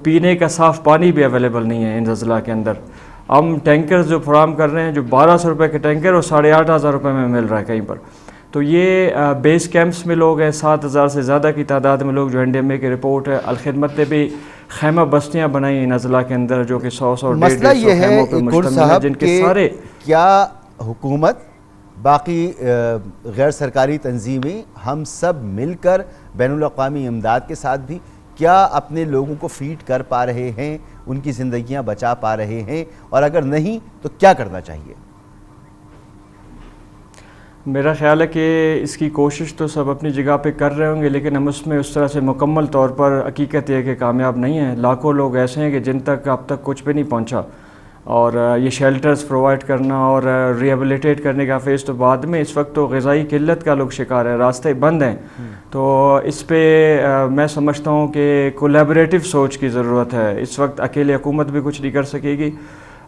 پینے کا صاف پانی بھی اویلیبل نہیں ہے ان اضلاع کے اندر۔ ہم ٹینکرز جو فراہم کر رہے ہیں، جو 1200 روپے کے ٹینکر اور 8500 روپے میں مل رہا ہے کہیں پر، تو یہ بیس کیمپس میں لوگ ہیں، 7000 سے زیادہ کی تعداد میں لوگ، جو این ڈی ایم اے کی رپورٹ ہے۔ الخدمت نے بھی خیمہ بستیاں بنائی ان اضلاع کے اندر جو کہ 100 مسئلہ یہ ہے گر صاحب جن کے کہ سارے کیا حکومت، باقی غیر سرکاری تنظیمیں، ہم سب مل کر بین الاقوامی امداد کے ساتھ بھی کیا اپنے لوگوں کو فیڈ کر پا رہے ہیں، ان کی زندگیاں بچا پا رہے ہیں، اور اگر نہیں تو کیا کرنا چاہیے؟ میرا خیال ہے کہ اس کی کوشش تو سب اپنی جگہ پہ کر رہے ہوں گے، لیکن ہم اس میں اس طرح سے مکمل طور پر حقیقت یہ کہ کامیاب نہیں ہیں۔ لاکھوں لوگ ایسے ہیں کہ جن تک اب تک کچھ بھی نہیں پہنچا، اور یہ شیلٹرز پرووائڈ کرنا اور ریہیبلیٹیٹ کرنے کا فیز تو بعد میں۔ اس وقت تو غذائی قلت کا لوگ شکار ہے، راستے بند ہیں، تو اس پہ میں سمجھتا ہوں کہ کولیبریٹو سوچ کی ضرورت ہے۔ اس وقت اکیلے حکومت بھی کچھ نہیں کر سکے گی،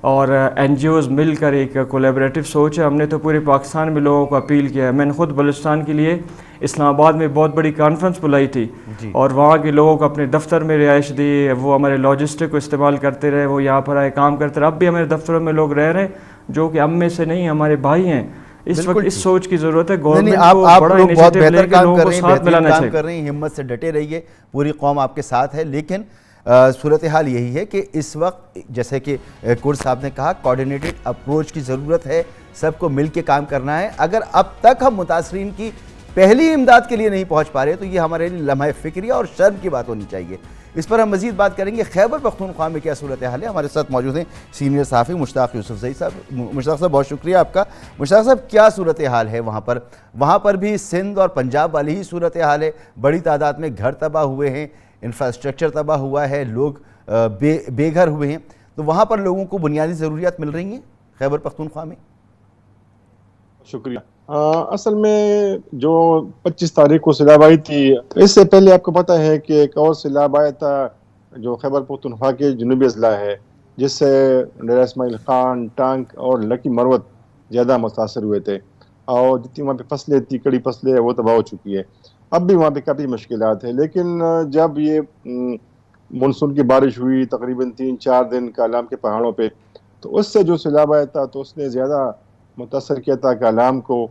اور این جی اوز مل کر ایک کولیبریٹو سوچ ہے۔ ہم نے تو پورے پاکستان میں لوگوں کو اپیل کیا ہے، میں نے خود بلوچستان کے لیے اسلام آباد میں بہت بڑی کانفرنس بلائی تھی، اور وہاں کے لوگوں کو اپنے دفتر میں رہائش دی، وہ ہمارے لاجسٹک کو استعمال کرتے رہے، وہ یہاں پر آئے کام کرتے رہے۔ اب بھی ہمارے دفتروں میں لوگ رہ رہے ہیں جو کہ ہم میں سے نہیں، ہمارے بھائی ہیں۔ اس وقت اس سوچ کی ضرورت ہے، گورنمنٹ کو بڑا انیشیٹو لے کے لوگوں کو ساتھ ملانا چاہیے۔ کر رہے ہیں، ہمت سے ڈٹے رہیے، پوری قوم آپ کے ساتھ ہے، لیکن صورتحال یہی ہے کہ اس وقت جیسے کہ کور صاحب نے کہا کوارڈینیٹڈ اپروچ کی ضرورت ہے، سب کو مل کے کام کرنا ہے۔ اگر اب تک ہم متاثرین کی پہلی امداد کے لیے نہیں پہنچ پا رہے تو یہ ہمارے لیے لمحہ فکریہ اور شرم کی بات ہونی چاہیے۔ اس پر ہم مزید بات کریں گے۔ خیبر پختونخوا میں کیا صورتحال ہے؟ ہمارے ساتھ موجود ہیں سینئر صحافی مشتاق یوسفزئی صاحب۔ مشتاق صاحب بہت شکریہ آپ کا۔ مشتاق صاحب کیا صورتحال ہے وہاں پر؟ وہاں پر بھی سندھ اور پنجاب والی ہی صورتحال ہے، بڑی تعداد میں گھر تباہ ہوئے ہیں، انفراسٹرکچر تباہ ہوا ہے، لوگ بے گھر ہوئے ہیں، تو وہاں پر لوگوں کو بنیادی ضروریات مل رہی ہیں خیبر پختونخوا میں؟ شکریہ۔ اصل میں جو 25 تاریخ کو سیلاب آئی تھی، اس سے پہلے آپ کو پتہ ہے کہ ایک اور سیلاب آیا تھا جو خیبر پختونخوا کے جنوبی اضلاع ہے، جس سے ڈیرہ اسماعیل خان، ٹانک اور لکی مروت زیادہ متاثر ہوئے تھے، اور جتنی وہاں پہ فصلیں تھی، کڑی فصلیں، وہ تباہ ہو چکی ہے۔ اب بھی وہاں پہ کافی مشکلات ہیں، لیکن جب یہ مونسون کی بارش ہوئی تقریباً 3-4 دن کالام کے پہاڑوں پہ، تو اس سے جو سیلاب آیا تھا تو اس نے زیادہ متاثر کیا تھا کالام کو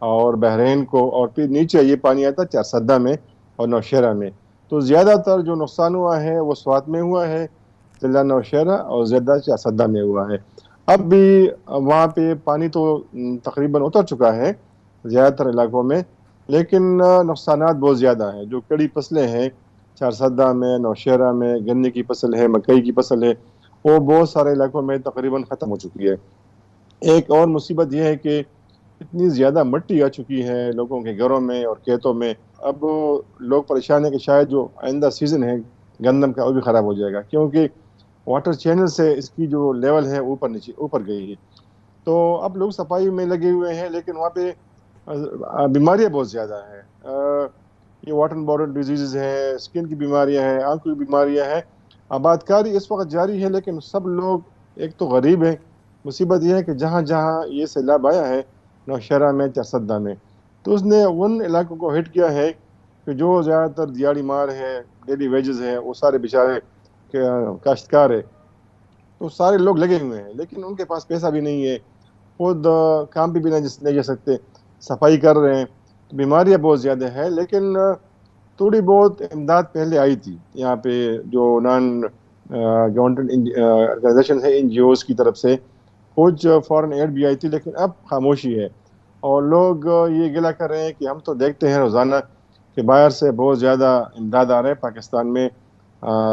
اور بحرین کو، اور پھر نیچے یہ پانی آیا تھا چارسدہ میں اور نوشہرہ میں۔ تو زیادہ تر جو نقصان ہوا ہے وہ سوات میں ہوا ہے، ضلع نوشہرہ، اور زیادہ چارسدہ میں ہوا ہے۔ اب بھی وہاں پہ پانی تو تقریباً اتر چکا ہے زیادہ تر علاقوں میں، لیکن نقصانات بہت زیادہ ہیں۔ جو کڑی فصلیں ہیں چارسدہ میں، نوشہرہ میں، گنے کی فصل ہے، مکئی کی فصل ہے، وہ بہت سارے علاقوں میں تقریباً ختم ہو چکی ہے۔ ایک اور مصیبت یہ ہے کہ اتنی زیادہ مٹی آ چکی ہے لوگوں کے گھروں میں اور کھیتوں میں، اب لوگ پریشان ہیں کہ شاید جو آئندہ سیزن ہے گندم کا وہ بھی خراب ہو جائے گا، کیونکہ واٹر چینل سے اس کی جو لیول ہے اوپر گئی ہے۔ تو اب لوگ صفائی میں لگے ہوئے ہیں، لیکن وہاں پہ بیماریاں بہت زیادہ ہیں۔ یہ واٹر بورن ڈیزیز ہیں، اسکن کی بیماریاں ہیں، آنکھوں کی بیماریاں ہیں۔ آبادکاری اس وقت جاری ہے، لیکن سب لوگ ایک تو غریب ہیں۔ مصیبت یہ ہے کہ جہاں جہاں یہ سیلاب آیا ہے، نوشہرہ میں، چارسدہ میں، تو اس نے ان علاقوں کو ہٹ کیا ہے کہ جو زیادہ تر دیہڑی مار ہے، ڈیلی ویجز ہیں، وہ سارے بیچارے کاشتکار ہے، تو سارے لوگ لگے ہوئے ہیں، لیکن ان کے پاس پیسہ بھی نہیں ہے، خود کام پہ بھی نہیں جا سکتے، صفائی کر رہے ہیں، بیماریاں بہت زیادہ ہیں۔ لیکن تھوڑی بہت امداد پہلے آئی تھی یہاں پہ، جو نان گورنمنٹ آرگنائزیشن ہے، این جی اوز کی طرف سے کچھ فورن ایڈ بھی آئی تھی، لیکن اب خاموشی ہے، اور لوگ یہ گلہ کر رہے ہیں کہ ہم تو دیکھتے ہیں روزانہ کہ باہر سے بہت زیادہ امداد آ رہے ہیں پاکستان میں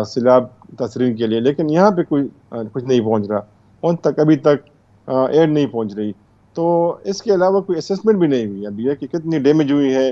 سیلاب تاثرین کے لیے، لیکن یہاں پہ کچھ نہیں پہنچ رہا، ان تک ابھی تک ایڈ نہیں پہنچ رہی۔ تو اس کے علاوہ کوئی اسسمنٹ بھی نہیں ہوئی ابھی ہے کہ کتنی ڈیمیج ہوئی ہے،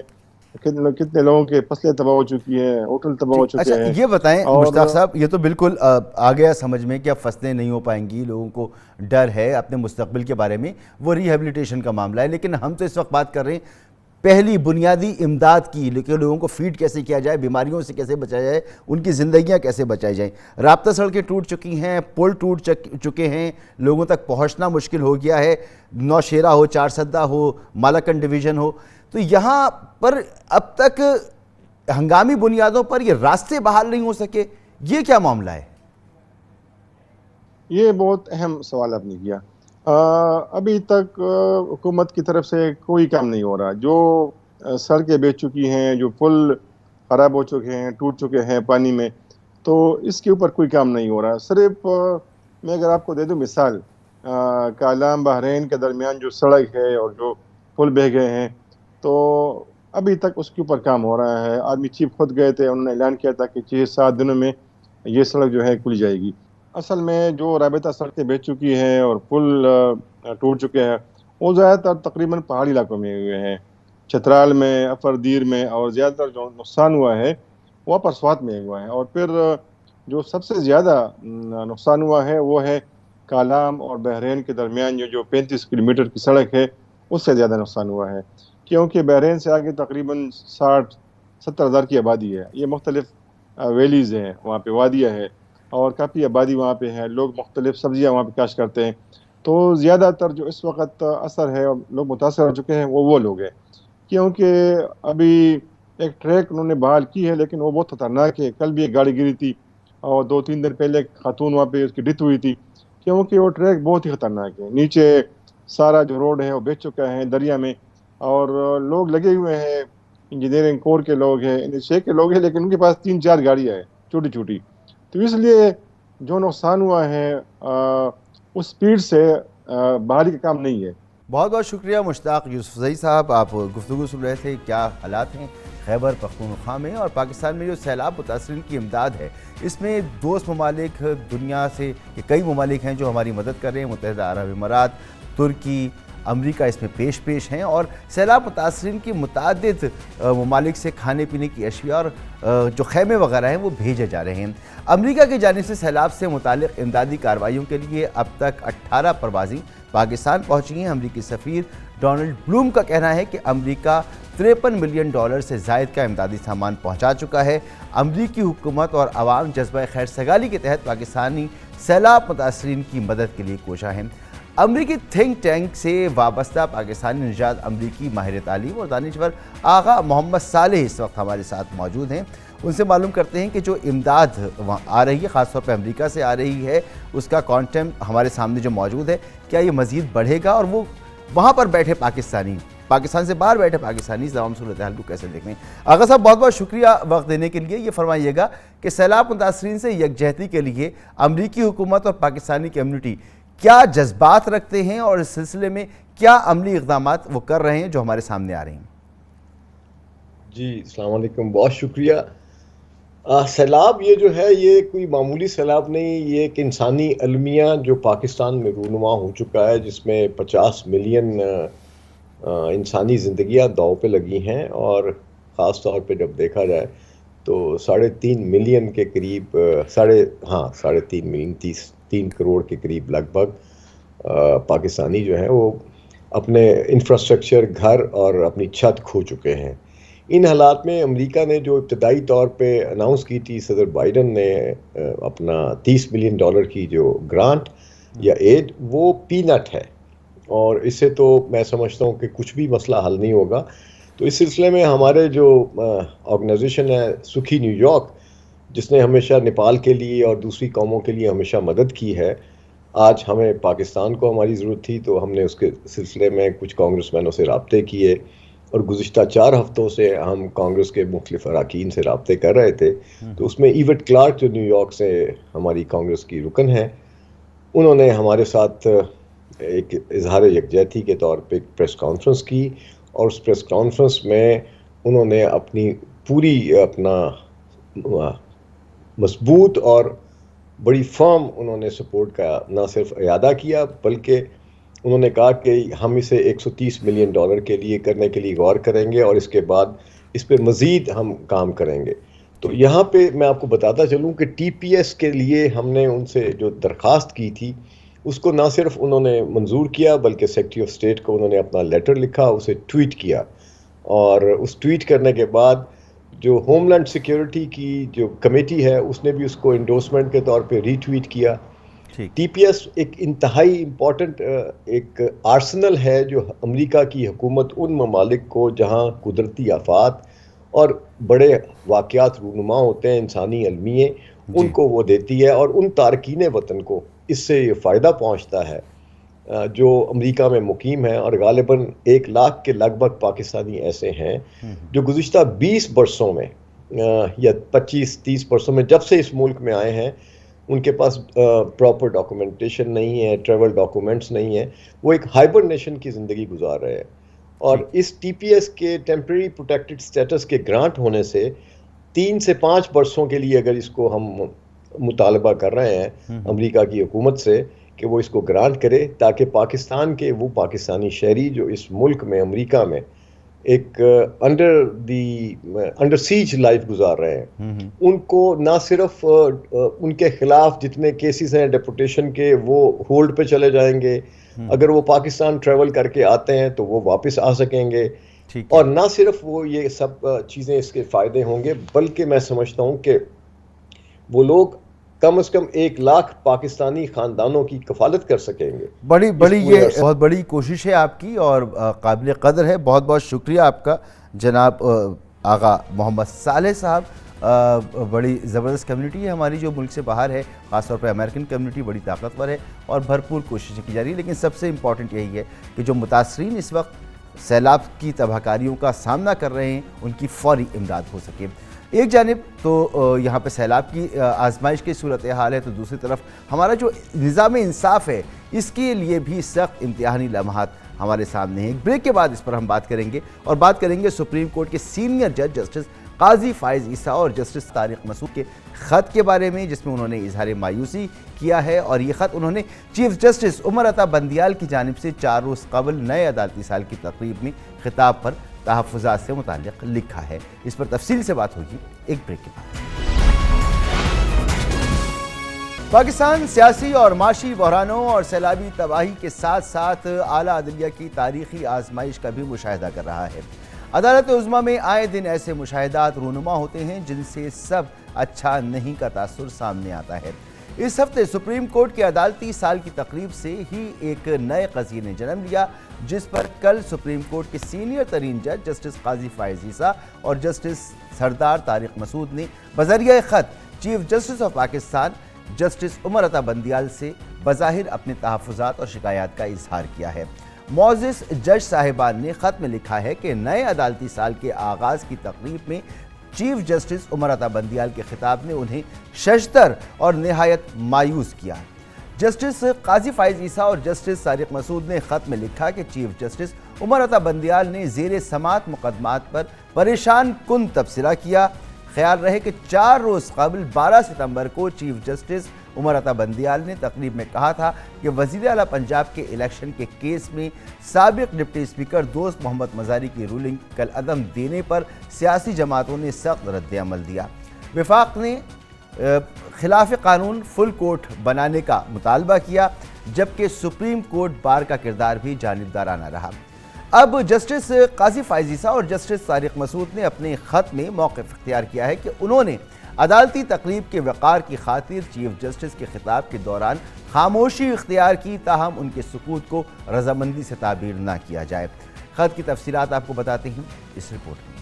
کتنے لوگوں کے فصلیں تباہ ہو چکی ہیں، ہوٹل تباہ ہو چکے ہیں۔ یہ بتائیں مشتاق صاحب، یہ تو بالکل آ گیا سمجھ میں کہ اب فصلیں نہیں ہو پائیں گی، لوگوں کو ڈر ہے اپنے مستقبل کے بارے میں، وہ ری ہیبلیٹیشن کا معاملہ ہے، لیکن ہم تو اس وقت بات کر رہے ہیں پہلی بنیادی امداد کی، لیکن لوگوں کو فیڈ کیسے کیا جائے، بیماریوں سے کیسے بچایا جائے، ان کی زندگیاں کیسے بچائی جائیں۔ رابطہ سڑکیں ٹوٹ چکی ہیں، پل ٹوٹ چکے ہیں، لوگوں تک پہنچنا مشکل ہو گیا ہے، نوشہرہ ہو، چارسدہ ہو، مالاکنڈ ڈویژن ہو، تو یہاں پر اب تک ہنگامی بنیادوں پر یہ راستے بحال نہیں ہو سکے، یہ کیا معاملہ ہے؟ یہ بہت اہم سوال آپ نے کیا۔ ابھی تک حکومت کی طرف سے کوئی کام نہیں ہو رہا، جو سڑکیں بیچ چکی ہیں، جو پل خراب ہو چکے ہیں، ٹوٹ چکے ہیں پانی میں، تو اس کے اوپر کوئی کام نہیں ہو رہا۔ صرف میں اگر آپ کو دے دوں مثال، کالام بحرین کے درمیان جو سڑک ہے اور جو پل بہہ گئے ہیں، تو ابھی تک اس کے اوپر کام ہو رہا ہے۔ آرمی چیف خود گئے تھے، انہوں نے اعلان کیا تھا کہ 6-7 دنوں میں یہ سڑک جو ہے کھل جائے گی۔ اصل میں جو رابطہ سڑکیں بیچ چکی ہیں اور پل ٹوٹ چکے ہیں، وہ زیادہ تر تقریباً پہاڑی علاقوں میں ہوئے ہیں، چترال میں، افردیر میں، اور زیادہ تر جو نقصان ہوا ہے وہ اپر سوات میں ہوا ہے۔ اور پھر جو سب سے زیادہ نقصان ہوا ہے وہ ہے کالام اور بحرین کے درمیان جو 35 کلومیٹر کی سڑک ہے، اس سے زیادہ نقصان ہوا ہے، کیونکہ بحرین سے آگے تقریباً 60-70 ہزار کی آبادی ہے۔ یہ مختلف ویلیز ہیں، وہاں پہ وادیاں ہیں، اور کافی آبادی وہاں پہ ہے، لوگ مختلف سبزیاں وہاں پہ کاشت کرتے ہیں، تو زیادہ تر جو اس وقت اثر ہے اور لوگ متاثر ہو چکے ہیں وہ لوگ ہیں، کیونکہ ابھی ایک ٹریک انہوں نے بحال کی ہے، لیکن وہ بہت خطرناک ہے۔ کل بھی ایک گاڑی گری تھی، اور 2-3 دن پہلے ایک خاتون وہاں پہ اس کی ڈیتھ ہوئی تھی، کیونکہ وہ ٹریک بہت ہی خطرناک ہے۔ نیچے سارا جو روڈ ہے وہ بیچ چکا ہے دریا میں، اور لوگ لگے ہوئے ہیں، انجینئرنگ کور کے لوگ ہیں، NHA کے لوگ ہیں، لیکن ان کے پاس 3-4 گاڑیاں ہیں چھوٹی چھوٹی، تو اس لیے جو نقصان ہوا ہے اس سپیڈ سے باہری کا کام نہیں ہے۔ بہت بہت شکریہ مشتاق یوسفزئی صاحب، آپ گفتگو سن رہے تھے کیا حالات ہیں خیبر پختونخوا میں، اور پاکستان میں جو سیلاب متاثرین کی امداد ہے، اس میں دوست ممالک دنیا سے کئی ممالک ہیں جو ہماری مدد کر رہے ہیں، متحدہ عرب امارات، ترکی، امریکہ اس میں پیش ہیں، اور سیلاب متاثرین کی متعدد ممالک سے کھانے پینے کی اشیاء اور جو خیمے وغیرہ ہیں وہ بھیجے جا رہے ہیں۔ امریکہ کی جانب سے سیلاب سے متعلق امدادی کارروائیوں کے لیے اب تک 18 پروازیں پاکستان پہنچی ہیں۔ امریکی سفیر ڈونلڈ بلوم کا کہنا ہے کہ امریکہ $53 ملین سے زائد کا امدادی سامان پہنچا چکا ہے۔ امریکی حکومت اور عوام جذبہ خیر سگالی کے تحت پاکستانی سیلاب متاثرین کی مدد کے لیے کوشاں ہیں۔ امریکی تھنک ٹینک سے وابستہ پاکستانی نژاد امریکی ماہر تعلیم اور دانشور آغا محمد صالح اس وقت ہمارے ساتھ موجود ہیں۔ ان سے معلوم کرتے ہیں کہ جو امداد وہاں آ رہی ہے، خاص طور پہ امریکہ سے آ رہی ہے، اس کا کوانٹم ہمارے سامنے جو موجود ہے، کیا یہ مزید بڑھے گا، اور وہ وہاں پر بیٹھے پاکستان سے باہر بیٹھے پاکستانی تمام صورتحال کو کیسے دیکھیں۔ آغا صاحب بہت بہت شکریہ وقت دینے کے لیے۔ یہ فرمائیے گا کہ سیلاب متاثرین سے یکجہتی کے لیے امریکی حکومت اور پاکستانی کمیونٹی کیا جذبات رکھتے ہیں اور اس سلسلے میں کیا عملی اقدامات وہ کر رہے ہیں جو ہمارے سامنے آ رہے ہیں؟ جی السلام علیکم، بہت شکریہ۔ سیلاب یہ جو ہے یہ کوئی معمولی سیلاب نہیں، یہ ایک انسانی المیہ جو پاکستان میں رونما ہو چکا ہے، جس میں 50 ملین انسانی زندگیاں داؤ پہ لگی ہیں، اور خاص طور پہ جب دیکھا جائے تو 3.5 ملین کے قریب 3.5 ملین 3 کروڑ کے قریب لگ بھگ پاکستانی جو ہیں وہ اپنے انفراسٹرکچر، گھر اور اپنی چھت کھو چکے ہیں۔ ان حالات میں امریکہ نے جو ابتدائی طور پہ اناؤنس کی تھی صدر بائیڈن نے اپنا $30 بلین کی جو گرانٹ یا ایڈ، وہ پینٹ ہے، اور اس سے تو میں سمجھتا ہوں کہ کچھ بھی مسئلہ حل نہیں ہوگا۔ تو اس سلسلے میں ہمارے جو آرگنائزیشن ہے سکھی نیو یارک، جس نے ہمیشہ نیپال کے لیے اور دوسری قوموں کے لیے ہمیشہ مدد کی ہے، آج ہمیں پاکستان کو ہماری ضرورت تھی تو ہم نے اس کے سلسلے میں کچھ کانگریس مینوں سے رابطے کیے، اور گزشتہ 4 ہفتوں سے ہم کانگریس کے مختلف اراکین سے رابطے کر رہے تھے۔ تو اس میں ایوٹ کلارک جو نیو یارک سے ہماری کانگریس کی رکن ہیں، انہوں نے ہمارے ساتھ ایک اظہار یکجہتی کے طور پہ ایک پریس کانفرنس کی، اور اس پریس کانفرنس میں انہوں نے اپنی پوری اپنا مضبوط اور بڑی فرم انہوں نے سپورٹ کا نہ صرف اعادہ کیا، بلکہ انہوں نے کہا کہ ہم اسے $130 ملین کے لیے کرنے کے لیے غور کریں گے، اور اس کے بعد اس پہ مزید ہم کام کریں گے۔ تو یہاں پہ میں آپ کو بتاتا چلوں کہ ٹی پی ایس کے لیے ہم نے ان سے جو درخواست کی تھی اس کو نہ صرف انہوں نے منظور کیا، بلکہ سیکریٹری آف اسٹیٹ کو انہوں نے اپنا لیٹر لکھا، اسے ٹویٹ کیا، اور اس ٹویٹ کرنے کے بعد جو ہوم لینڈ سیکیورٹی کی جو کمیٹی ہے اس نے بھی اس کو انڈورسمنٹ کے طور پہ ری ٹویٹ کیا۔ ٹی پی ایس ایک انتہائی امپورٹنٹ ایک آرسنل ہے جو امریکہ کی حکومت ان ممالک کو جہاں قدرتی آفات اور بڑے واقعات رونما ہوتے ہیں انسانی المیے، ان کو وہ دیتی ہے، اور ان تارکین وطن کو اس سے یہ فائدہ پہنچتا ہے جو امریکہ میں مقیم ہیں، اور غالباً 1 لاکھ کے لگ بھگ پاکستانی ایسے ہیں جو گزشتہ 20 برسوں میں یا 25-30 برسوں میں جب سے اس ملک میں آئے ہیں، ان کے پاس پراپر ڈاکومنٹیشن نہیں ہے، ٹریول ڈاکومنٹس نہیں ہیں، وہ ایک ہائبرنیشن کی زندگی گزار رہے ہیں۔ اور اس ٹی پی ایس کے ٹیمپریری پروٹیکٹڈ سٹیٹس کے گرانٹ ہونے سے 3 سے 5 برسوں کے لیے اگر اس کو ہم مطالبہ کر رہے ہیں امریکہ کی حکومت سے کہ وہ اس کو گرانٹ کرے، تاکہ پاکستان کے وہ پاکستانی شہری جو اس ملک میں امریکہ میں ایک انڈر سیج لائف گزار رہے ہیں، ان کو نہ صرف ان کے خلاف جتنے کیسز ہیں ڈیپورٹیشن کے وہ ہولڈ پہ چلے جائیں گے، اگر وہ پاکستان ٹریول کر کے آتے ہیں تو وہ واپس آ سکیں گے، اور نہ صرف وہ یہ سب چیزیں اس کے فائدے ہوں گے، بلکہ میں سمجھتا ہوں کہ وہ لوگ کم از کم 1 لاکھ پاکستانی خاندانوں کی کفالت کر سکیں گے۔ بڑی یہ بہت بڑی کوشش ہے آپ کی اور قابل قدر ہے۔ بہت بہت شکریہ آپ کا جناب آغا محمد صالح صاحب۔ بڑی زبردست کمیونٹی ہے ہماری جو ملک سے باہر ہے، خاص طور پہ امریکن کمیونٹی بڑی طاقتور ہے اور بھرپور کوششیں کی جا رہی ہیں، لیکن سب سے امپورٹنٹ یہی ہے کہ جو متاثرین اس وقت سیلاب کی تباہ کاریوں کا سامنا کر رہے ہیں ان کی فوری امداد ہو سکے۔ ایک جانب تو یہاں پہ سیلاب کی آزمائش کی صورتحال ہے، تو دوسری طرف ہمارا جو نظام انصاف ہے اس کے لیے بھی سخت امتحانی لمحات ہمارے سامنے ہیں۔ ایک بریک کے بعد اس پر ہم بات کریں گے، اور بات کریں گے سپریم کورٹ کے سینئر جج جسٹس قاضی فائز عیسیٰ اور جسٹس طارق مسعود کے خط کے بارے میں، جس میں انہوں نے اظہار مایوسی کیا ہے، اور یہ خط انہوں نے چیف جسٹس عمر عطا بندیال کی جانب سے 4 روز قبل نئے عدالتی سال کی تقریب میں خطاب پر تحفظات سے متعلق لکھا ہے۔ اس پر تفصیل سے بات ہوگی ایک بریک کے بعد۔ پاکستان سیاسی اور معاشی بحرانوں اور سیلابی تباہی کے ساتھ ساتھ اعلیٰ عدلیہ کی تاریخی آزمائش کا بھی مشاہدہ کر رہا ہے۔ عدالت عظمیٰ میں آئے دن ایسے مشاہدات رونما ہوتے ہیں جن سے سب اچھا نہیں کا تاثر سامنے آتا ہے۔ اس ہفتے سپریم کورٹ کے عدالتی سال کی تقریب سے ہی ایک نئے قضیے نے جنم لیا، جس پر کل سپریم کورٹ کے سینئر ترین جج جسٹس قاضی فائز عیسیٰ اور جسٹس سردار طارق مسعود نے بذریعہ خط chief justice of Pakistan justice Umar Ata Bandial سے بظاہر اپنے تحفظات اور شکایات کا اظہار کیا ہے۔ معزز جج صاحبان نے خط میں لکھا ہے کہ نئے عدالتی سال کے آغاز کی تقریب میں چیف جسٹس عمر عطا بندیال کے خطاب نے انہیں ششدر اور نہایت مایوس کیا۔ جسٹس قاضی فائز عیسیٰ اور جسٹس طارق مسعود نے خط میں لکھا کہ چیف جسٹس عمر عطا بندیال نے زیر سماعت مقدمات پر پریشان کن تبصرہ کیا۔ خیال رہے کہ 4 روز قبل 12 ستمبر کو چیف جسٹس عمر عطا بندیال نے تقریب میں کہا تھا کہ وزیر اعلیٰ پنجاب کے الیکشن کے کیس میں سابق ڈپٹی اسپیکر دوست محمد مزاری کی رولنگ کالعدم دینے پر سیاسی جماعتوں نے سخت رد عمل دیا۔ وفاق نے خلاف قانون فل کورٹ بنانے کا مطالبہ کیا، جبکہ سپریم کورٹ بار کا کردار بھی جانبدارانہ رہا۔ اب جسٹس قاضی فائز عیسیٰ اور جسٹس طارق مسعود نے اپنے خط میں موقف اختیار کیا ہے کہ انہوں نے عدالتی تقریب کے وقار کی خاطر چیف جسٹس کے خطاب کے دوران خاموشی اختیار کی، تاہم ان کے سکوت کو رضامندی سے تعبیر نہ کیا جائے۔ خط کی تفصیلات آپ کو بتاتے ہیں اس رپورٹ میں۔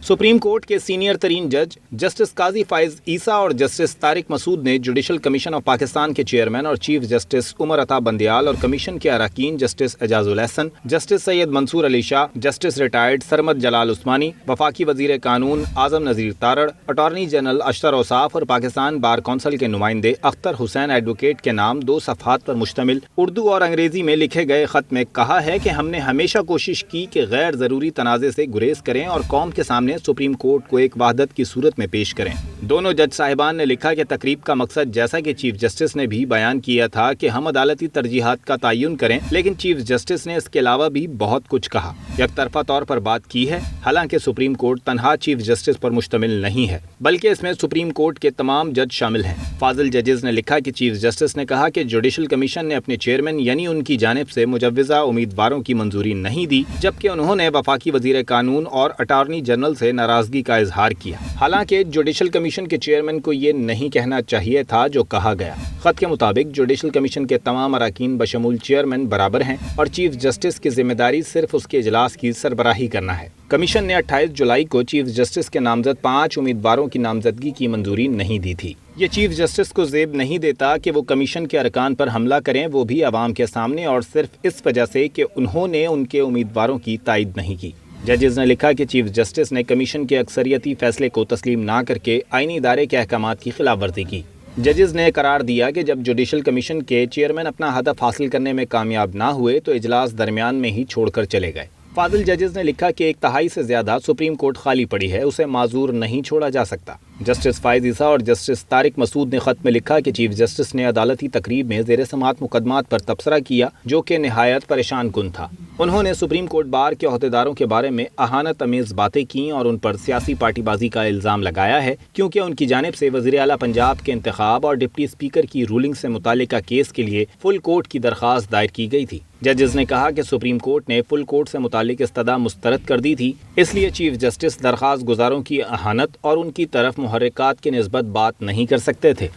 سپریم کورٹ کے سینئر ترین جج جسٹس قاضی فائز عیسیٰ اور جسٹس طارق مسعود نے جوڈیشل کمیشن آف پاکستان کے چیئرمین اور چیف جسٹس عمر عطا بندیال اور کمیشن کے اراکین جسٹس اعجاز الحسن، جسٹس سید منصور علی شاہ، جسٹس ریٹائرڈ سرمد جلال عثمانی، وفاقی وزیر قانون اعظم نذیر تارڑ، اٹارنی جنرل اشتر اوصاف اور پاکستان بار کونسل کے نمائندے اختر حسین ایڈوکیٹ کے نام 2 صفحات پر مشتمل اردو اور انگریزی میں لکھے گئے خط میں کہا ہے کہ ہم نے ہمیشہ کوشش کی کہ غیر ضروری تنازع سے گریز کریں اور قوم کے سامنے سپریم کورٹ کو ایک وحدت کی صورت میں پیش کریں۔ دونوں جج صاحبان نے لکھا کہ تقریب کا مقصد، جیسا کہ چیف جسٹس نے بھی بیان کیا تھا، کہ ہم عدالتی ترجیحات کا تعین کریں، لیکن چیف جسٹس نے اس کے علاوہ بھی بہت کچھ کہا، یک طرفہ طور پر بات کی ہے۔ حالانکہ سپریم کورٹ تنہا چیف جسٹس پر مشتمل نہیں ہے، بلکہ اس میں سپریم کورٹ کے تمام جج شامل ہیں۔ فاضل ججز نے لکھا کہ چیف جسٹس نے کہا کہ جوڈیشل کمیشن نے اپنے چیئرمین یعنی ان کی جانب سے مجوزہ امیدواروں کی منظوری نہیں دی، جبکہ انہوں نے وفاقی وزیر قانون اور اٹارنی جنرل سے ناراضگی کا اظہار کیا۔ حالانکہ جوڈیشل کمیشن کے چیئرمین کو یہ نہیں کہنا چاہیے تھا جو کہا گیا۔ خط کے مطابق جوڈیشل کمیشن کے تمام اراکین بشمول چیئرمین برابر ہیں اور چیف جسٹس کی ذمہ داری صرف اس کے اجلاس کی سربراہی کرنا ہے۔ کمیشن نے 28 جولائی کو چیف جسٹس کے نامزد 5 امیدواروں کی نامزدگی کی منظوری نہیں دی تھی۔ یہ چیف جسٹس کو زیب نہیں دیتا کہ وہ کمیشن کے ارکان پر حملہ کریں، وہ بھی عوام کے سامنے، اور صرف اس وجہ سے کہ انہوں نے ان کے امیدواروں کی تائید نہیں کی۔ ججز نے لکھا کہ چیف جسٹس نے کمیشن کے اکثریتی فیصلے کو تسلیم نہ کر کے آئینی ادارے کے احکامات کی خلاف ورزی کی۔ ججز نے قرار دیا کہ جب جوڈیشل کمیشن کے چیئرمین اپنا ہدف حاصل کرنے میں کامیاب نہ ہوئے تو اجلاس درمیان میں ہی چھوڑ کر چلے گئے۔ فاضل ججز نے لکھا کہ 1/3 سے زیادہ سپریم کورٹ خالی پڑی ہے، اسے معذور نہیں چھوڑا جا سکتا۔ جسٹس فائز عیسیٰ اور جسٹس طارق مسعود نے خط میں لکھا کہ چیف جسٹس نے عدالتی تقریب میں زیر سماعت مقدمات پر تبصرہ کیا جو کہ نہایت پریشان کن تھا۔ انہوں نے سپریم کورٹ بار کے عہدیداروں کے بارے میں اہانت امیز باتیں کیں اور ان پر سیاسی پارٹی بازی کا الزام لگایا ہے، کیونکہ ان کی جانب سے وزیر اعلیٰ پنجاب کے انتخاب اور ڈپٹی اسپیکر کی رولنگ سے متعلقہ کیس کے لیے فل کورٹ کی درخواست دائر کی گئی تھی۔ ججز نے کہا کہ سپریم کورٹ نے فل کورٹ سے متعلق استدعا مسترد کر دی تھی، اس لیے چیف جسٹس درخواست گزاروں کی اہانت اور ان کی طرف محرکات کی نسبت بات نہیں کر سکتے تھے۔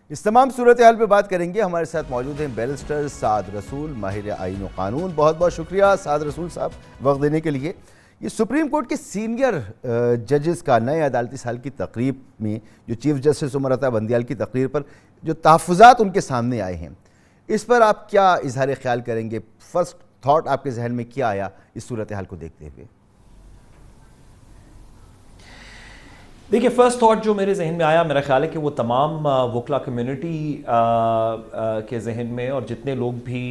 اس تمام صورتحال پہ بات کریں گے۔ ہمارے ساتھ موجود ہیں بیرسٹر سعد رسول، ماہر آئین و قانون۔ بہت بہت شکریہ سعد رسول صاحب وقت دینے کے لیے۔ یہ سپریم کورٹ کے سینئر ججز کا نئے عدالتی سال کی تقریب میں جو چیف جسٹس عمر عطا بندیال کی تقریر پر جو تحفظات ان کے سامنے آئے ہیں، اس پر آپ کیا اظہار خیال کریں گے؟ فرسٹ تھاٹ آپ کے ذہن میں کیا آیا اس صورتحال کو دیکھتے ہوئے؟ دیکھیے، فرسٹ تھاٹ جو میرے ذہن میں آیا، میرا خیال ہے کہ وہ تمام وکلا کمیونٹی کے ذہن میں اور جتنے لوگ بھی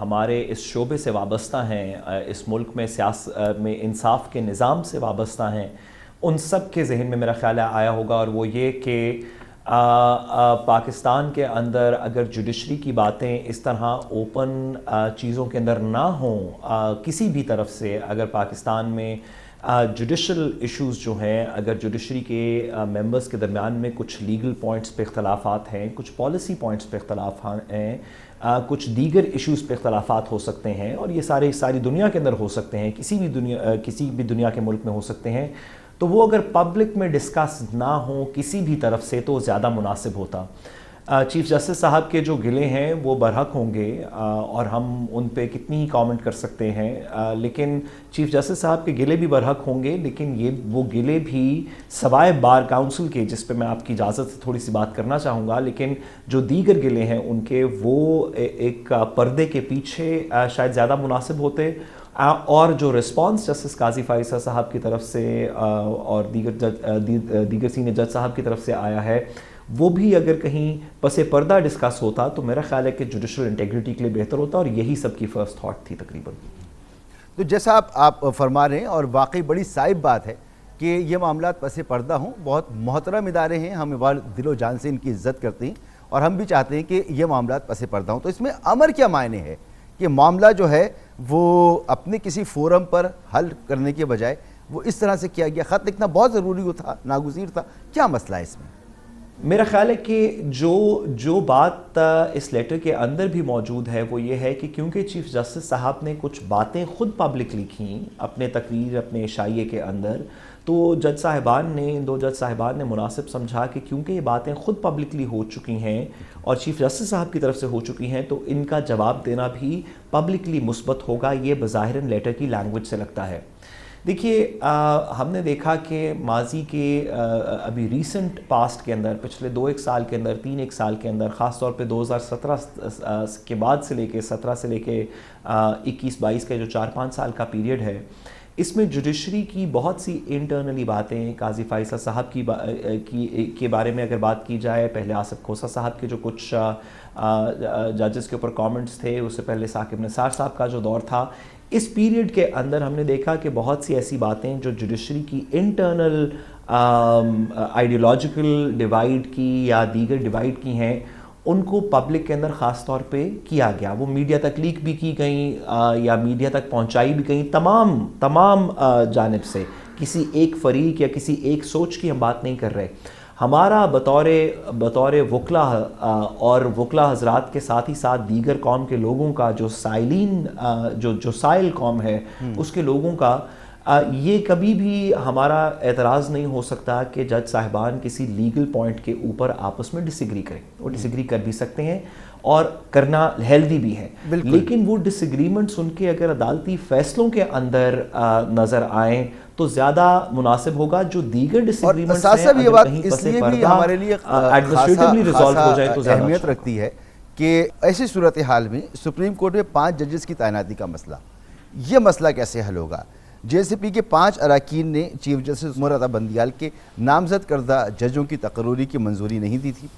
ہمارے اس شعبے سے وابستہ ہیں، اس ملک میں سیاست میں انصاف کے نظام سے وابستہ ہیں، ان سب کے ذہن میں میرا خیال آیا ہوگا، اور وہ یہ کہ پاکستان کے اندر اگر جوڈیشری کی باتیں اس طرح اوپن چیزوں کے اندر نہ ہوں کسی بھی طرف سے، اگر پاکستان میں جوڈیشل ایشوز جو ہیں، اگر جوڈیشری کے ممبرز کے درمیان میں کچھ لیگل پوائنٹس پہ اختلافات ہیں، کچھ پالیسی پوائنٹس پہ اختلاف ہیں، کچھ دیگر ایشوز پہ اختلافات ہو سکتے ہیں، اور یہ ساری دنیا کے اندر ہو سکتے ہیں، کسی بھی دنیا کے ملک میں ہو سکتے ہیں، تو وہ اگر پبلک میں ڈسکس نہ ہوں کسی بھی طرف سے تو زیادہ مناسب ہوتا۔ چیف جسٹس صاحب کے جو گلے ہیں وہ برحق ہوں گے، اور ہم ان پہ کتنی ہی کامنٹ کر سکتے ہیں، لیکن چیف جسٹس صاحب کے گلے بھی برحق ہوں گے، لیکن وہ گلے بھی سوائے بار کاؤنسل کے، جس پہ میں آپ کی اجازت سے تھوڑی سی بات کرنا چاہوں گا، لیکن جو دیگر گلے ہیں ان کے، وہ ایک پردے کے پیچھے شاید زیادہ مناسب ہوتے، اور جو رسپانس جسٹس قاضی فائز صاحب کی طرف سے اور دیگر سینئر جج صاحب کی طرف سے آیا ہے، وہ بھی اگر کہیں پس پردہ ڈسکس ہوتا تو میرا خیال ہے کہ جوڈیشل انٹیگریٹی کے لیے بہتر ہوتا، اور یہی سب کی فرسٹ تھاٹ تھی تقریباً. تو جیسا آپ فرما رہے ہیں، اور واقعی بڑی صائب بات ہے کہ یہ معاملات پس پردہ ہوں. بہت محترم ادارے ہیں، ہم دل و جان سے ان کی عزت کرتے ہیں، اور ہم بھی چاہتے ہیں کہ یہ معاملات پس پردہ ہوں. تو اس میں امر کیا معنی ہے کہ معاملہ جو ہے وہ اپنے کسی فورم پر حل کرنے کے بجائے وہ اس طرح سے کیا گیا؟ خط لکھنا بہت ضروری تھا، ناگزیر تھا، کیا مسئلہ ہے اس میں؟ میرا خیال ہے کہ جو بات اس لیٹر کے اندر بھی موجود ہے وہ یہ ہے کہ کیونکہ چیف جسٹس صاحب نے کچھ باتیں خود پبلکلی کیں اپنے تقریر، اپنے اشائیے کے اندر، تو جج صاحبان نے، ان 2 جج صاحبان نے مناسب سمجھا کہ کیونکہ یہ باتیں خود پبلکلی ہو چکی ہیں اور چیف جسٹس صاحب کی طرف سے ہو چکی ہیں، تو ان کا جواب دینا بھی پبلکلی مثبت ہوگا. یہ بظاہراً لیٹر کی لینگویج سے لگتا ہے. دیکھیے، ہم نے دیکھا کہ ماضی کے ابھی ریسنٹ پاسٹ کے اندر، پچھلے 2-1 سال کے اندر، 3-1 سال کے اندر، خاص طور پہ 2017 کے بعد سے لے کے 17 سے لے کے 21-22 کا جو 4-5 سال کا پیریڈ ہے، اس میں جوڈیشری کی بہت سی انٹرنلی باتیں، قاضی فیصل صاحب کے بارے میں اگر بات کی جائے، پہلے آصف کھوسہ صاحب کے جو کچھ ججز کے اوپر کامنٹس تھے، اس سے پہلے ثاقب نثار صاحب کا جو دور تھا، اس پیریڈ کے اندر ہم نے دیکھا کہ بہت سی ایسی باتیں جو جوڈیشری کی انٹرنل آئیڈیولوجیکل ڈیوائیڈ کی یا دیگر ڈیوائیڈ کی ہیں، ان کو پبلک کے اندر خاص طور پہ کیا گیا. وہ میڈیا تک لیک بھی کی گئیں یا میڈیا تک پہنچائی بھی گئیں، تمام جانب سے. کسی ایک فریق یا کسی ایک سوچ کی ہم بات نہیں کر رہے. ہمارا بطور وکلا اور وکلا حضرات کے ساتھ ہی ساتھ دیگر قوم کے لوگوں کا، جو سائلین، جو سائل قوم ہے، اس کے لوگوں کا یہ کبھی بھی ہمارا اعتراض نہیں ہو سکتا کہ جج صاحبان کسی لیگل پوائنٹ کے اوپر آپس میں ڈس ایگری کریں. وہ ڈس ایگری کر بھی سکتے ہیں اور کرنا ہیلدی بھی ہے، لیکن وہ ڈس ایگریمنٹس ان کے اگر عدالتی فیصلوں کے اندر نظر آئیں تو زیادہ مناسب ہوگا. جو دیگر ڈس ایگریمنٹس ہیں، صاحب یہ بات اس لیے بھی ہمارے لیے ایڈمنسٹریٹولی ریزالو ہو جائے تو زیادہ اہمیت رکھتی ہے کہ ایسی صورتحال میں سپریم کورٹ میں 5 ججز کی تعیناتی کا مسئلہ، یہ مسئلہ کیسے حل ہوگا؟ جے سی پی کے 5 اراکین نے چیف جسٹس عمر عطا بندیال کے نامزد کردہ ججوں کی تقرری کی منظوری نہیں دی تھی،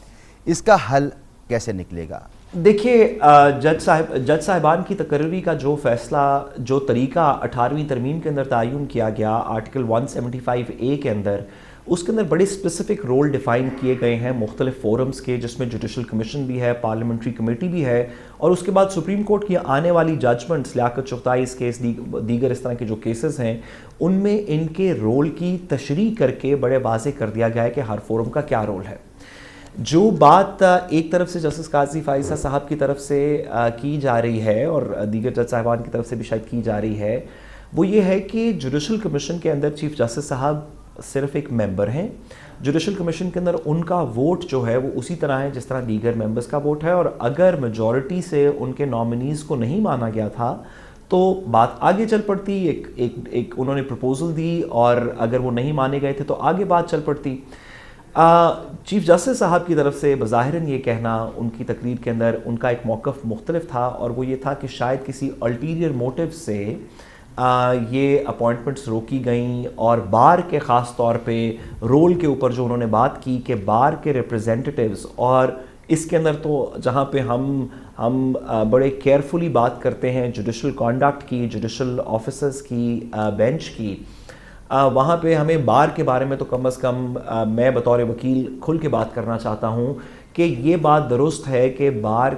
اس کا حل کیسے نکلے گا؟ دیکھیے، جج صاحبان کی تقرری کا جو فیصلہ، جو طریقہ 18ویں ترمیم کے اندر تعین کیا گیا آرٹیکل 175A کے اندر، اس کے اندر بڑے اسپیسیفک رول ڈیفائن کیے گئے ہیں مختلف فورمز کے، جس میں جوڈیشل کمیشن بھی ہے، پارلیمنٹری کمیٹی بھی ہے، اور اس کے بعد سپریم کورٹ کی آنے والی ججمنٹس، لیاقت چغتائی کیس، دیگر اس طرح کے جو کیسز ہیں، ان میں ان کے رول کی تشریح کر کے بڑے واضح کر دیا گیا ہے کہ ہر فورم کا کیا رول ہے. جو بات ایک طرف سے جسٹس قاضی فائزہ صاحب کی طرف سے کی جا رہی ہے اور دیگر جج صاحبان کی طرف سے بھی شاید کی جا رہی ہے، وہ یہ ہے کہ جوڈیشل کمیشن کے اندر چیف جسٹس صاحب صرف ایک ممبر ہیں. جوڈیشل کمیشن کے اندر ان کا ووٹ جو ہے وہ اسی طرح ہے جس طرح دیگر ممبرز کا ووٹ ہے، اور اگر میجورٹی سے ان کے نامنیز کو نہیں مانا گیا تھا تو بات آگے چل پڑتی. ایک انہوں نے پروپوزل دی اور اگر وہ نہیں مانے گئے تھے تو آگے بات چل پڑتی. چیف جسٹس صاحب کی طرف سے بظاہراً یہ کہنا، ان کی تقریر کے اندر ان کا ایک موقف مختلف تھا، اور وہ یہ تھا کہ شاید کسی الٹیریئر موٹیو سے یہ اپوائنٹمنٹس روکی گئیں، اور بار کے خاص طور پہ رول کے اوپر جو انہوں نے بات کی کہ بار کے ریپرزینٹیٹیوز، اور اس کے اندر تو جہاں پہ ہم بڑے کیئرفلی بات کرتے ہیں جوڈیشل کانڈکٹ کی، جوڈیشل آفیسرز کی، بینچ کی، وہاں پہ ہمیں بار کے بارے میں تو کم از کم میں بطور وکیل کھل کے بات کرنا چاہتا ہوں کہ یہ بات درست ہے کہ بار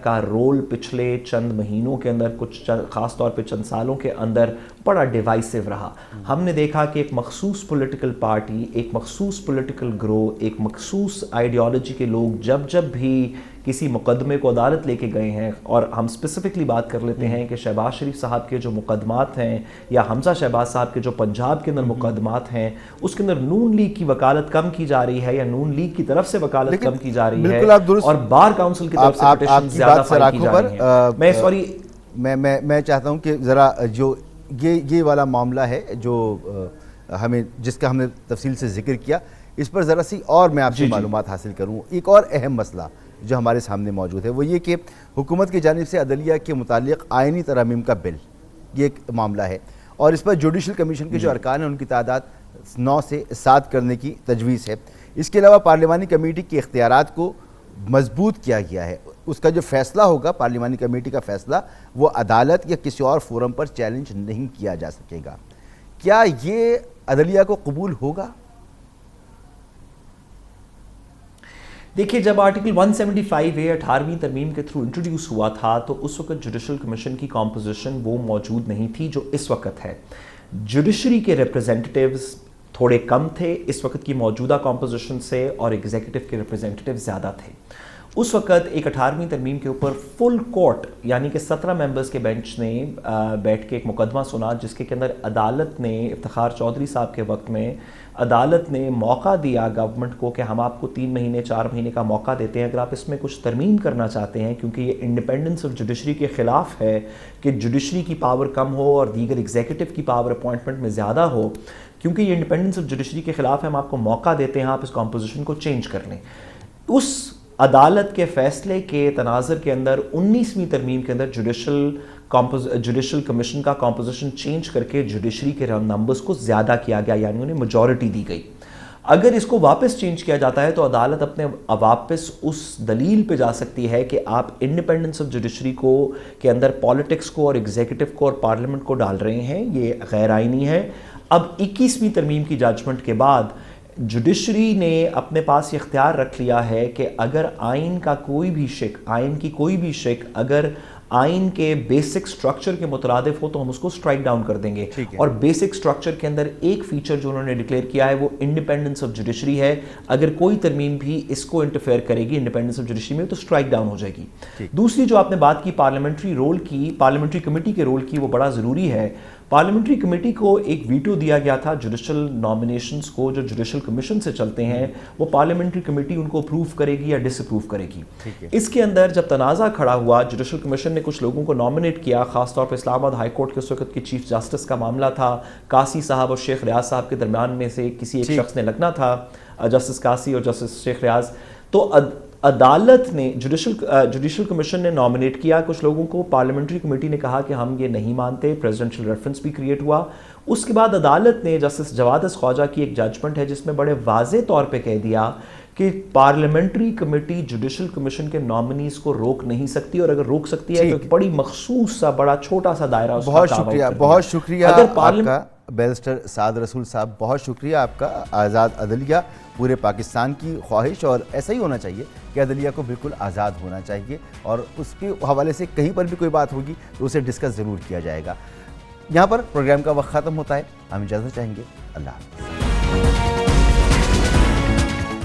کا رول پچھلے چند مہینوں کے اندر، کچھ خاص طور پہ چند سالوں کے اندر بڑا ڈیوائسو رہا. ہم نے دیکھا کہ ایک مخصوص پولیٹیکل پارٹی، ایک مخصوص پولیٹیکل گروہ، ایک مخصوص آئیڈیالوجی کے لوگ جب بھی کسی مقدمے کو عدالت لے کے گئے ہیں، اور ہم اسپیسیفکلی بات کر لیتے ہیں کہ شہباز شریف صاحب کے جو مقدمات ہیں یا حمزہ شہباز صاحب کے جو پنجاب کے اندر مقدمات ہیں، اس کے اندر نون لیگ کی وکالت کم کی جا رہی ہے یا نون لیگ کی طرف سے وکالت کم کی جا رہی ہے، اور بار کاؤنسل کی طرف سے پٹیشن زیادہ فائل کی جا رہی ہیں. میں چاہتا ہوں کہ ذرا جو یہ والا معاملہ ہے جو جس کا ہم نے تفصیل سے ذکر کیا، اس پر ذرا سی اور میں آپ سے معلومات حاصل کروں. ایک اور اہم مسئلہ جو ہمارے سامنے موجود ہے وہ یہ کہ حکومت کی جانب سے عدلیہ کے متعلق آئینی ترامیم کا بل، یہ ایک معاملہ ہے، اور اس پر جوڈیشل کمیشن کے جو ارکان ہیں ان کی تعداد 9 سے 7 کرنے کی تجویز ہے. اس کے علاوہ پارلیمانی کمیٹی کے اختیارات کو مضبوط کیا گیا ہے. اس کا جو فیصلہ ہوگا پارلیمانی کمیٹی کا فیصلہ وہ عدالت یا کسی اور فورم پر چیلنج نہیں کیا جا سکے گا. کیا یہ عدلیہ کو قبول ہوگا؟ دیکھیے جب آرٹیکل 175A 18ویں ترمیم کے تھرو انٹروڈیوس ہوا تھا تو اس وقت جوڈیشل کمیشن کی کمپوزیشن وہ موجود نہیں تھی جو اس وقت ہے. جوڈیشری کے ریپرزینٹیٹیوز تھوڑے کم تھے اس وقت کی موجودہ کمپوزیشن سے اور ایگزیکٹو کے ریپرزینٹیٹیو زیادہ تھے. اس وقت ایک 18ویں ترمیم کے اوپر فل کورٹ یعنی کہ 17 ممبرز کے بینچ نے بیٹھ کے ایک مقدمہ سنا جس کے اندر عدالت نے افتخار چودھری صاحب کے وقت میں عدالت نے موقع دیا گورنمنٹ کو کہ ہم آپ کو 3 مہینے 4 مہینے کا موقع دیتے ہیں اگر آپ اس میں کچھ ترمیم کرنا چاہتے ہیں کیونکہ یہ انڈیپینڈنس آف جوڈیشری کے خلاف ہے کہ جوڈیشری کی پاور کم ہو اور دیگر ایگزیکٹو کی پاور اپوائنٹمنٹ میں زیادہ ہو. کیونکہ یہ انڈیپینڈنس آف جوڈیشری کے خلاف ہے ہم آپ کو موقع دیتے ہیں آپ اس کمپوزیشن کو چینج کر لیں. اس عدالت کے فیصلے کے تناظر کے اندر 19ویں ترمیم کے اندر جوڈیشل کمیشن کا کمپوزیشن چینج کر کے جوڈیشری کے نمبرز کو زیادہ کیا گیا یعنی انہیں میجورٹی دی گئی. اگر اس کو واپس چینج کیا جاتا ہے تو عدالت اپنے واپس اس دلیل پہ جا سکتی ہے کہ آپ انڈیپینڈنس آف جوڈیشری کو کے اندر پالیٹکس کو اور ایگزیکٹو کو اور پارلیمنٹ کو ڈال رہے ہیں, یہ غیر آئینی ہے. اب 21ویں ترمیم کی ججمنٹ کے بعد جوڈیشری نے اپنے پاس یہ اختیار رکھ لیا ہے کہ اگر آئین کا کوئی بھی شک, آئین کی کوئی بھی شک اگر آئین کے بیسک سٹرکچر کے مترادف ہو تو ہم اس کو سٹرائک ڈاؤن کر دیں گے. اور بیسک سٹرکچر کے اندر ایک فیچر جو انہوں نے ڈکلیئر کیا ہے وہ انڈیپینڈنس آف جوڈیشری ہے. اگر کوئی ترمیم بھی اس کو انٹرفیئر کرے گی انڈیپینڈنس آف جوڈیشری میں تو سٹرائک ڈاؤن ہو جائے گی. دوسری جو آپ نے بات کی پارلیمنٹری کمیٹی کے رول کی وہ بڑا ضروری ہے. پارلیمنٹری کمیٹی کو ایک ویٹو دیا گیا تھا جوڈیشل نامینیشنز کو جو جوڈیشل کمیشن سے چلتے ہیں وہ پارلیمنٹری کمیٹی ان کو اپروو کرے گی یا ڈس اپروو کرے گی. اس کے اندر جب تنازع کھڑا ہوا جوڈیشل کمیشن نے کچھ لوگوں کو نامینیٹ کیا, خاص طور پہ اسلام آباد ہائی کورٹ کے اس وقت کے چیف جسٹس کا معاملہ تھا. قاسی صاحب اور شیخ ریاض صاحب کے درمیان میں سے کسی ایک شخص نے لگنا تھا, جسٹس قاسی اور جسٹس شیخ ریاض. تو عدالت نے جوڈیشل کمیشن نے نامینیٹ کیا کچھ لوگوں کو, پارلیمنٹری کمیٹی نے کہا کہ ہم یہ نہیں مانتے, پریزیڈنشل ریفرنس بھی کریٹ ہوا. اس کے بعد عدالت نے جسٹس جواد خواجہ کی ایک ججمنٹ ہے جس میں بڑے واضح طور پہ کہہ دیا کہ پارلیمنٹری کمیٹی جوڈیشل کمیشن کے نامنیز کو روک نہیں سکتی, اور اگر روک سکتی ہے تو ایک بڑی مخصوص سا بڑا چھوٹا سا دائرہ. بہت شکریہ آپ کا بیرسٹر سعد رسول صاحب, بہت شکریہ آپ کا. آزاد عدلیہ پورے پاکستان کی خواہش اور ایسا ہی ہونا چاہیے کہ عدلیہ کو بالکل آزاد ہونا چاہیے, اور اس کے حوالے سے کہیں پر بھی کوئی بات ہوگی تو اسے ڈسکس ضرور کیا جائے گا. یہاں پر پروگرام کا وقت ختم ہوتا ہے, ہم اجازت چاہیں گے. اللہ حافظ.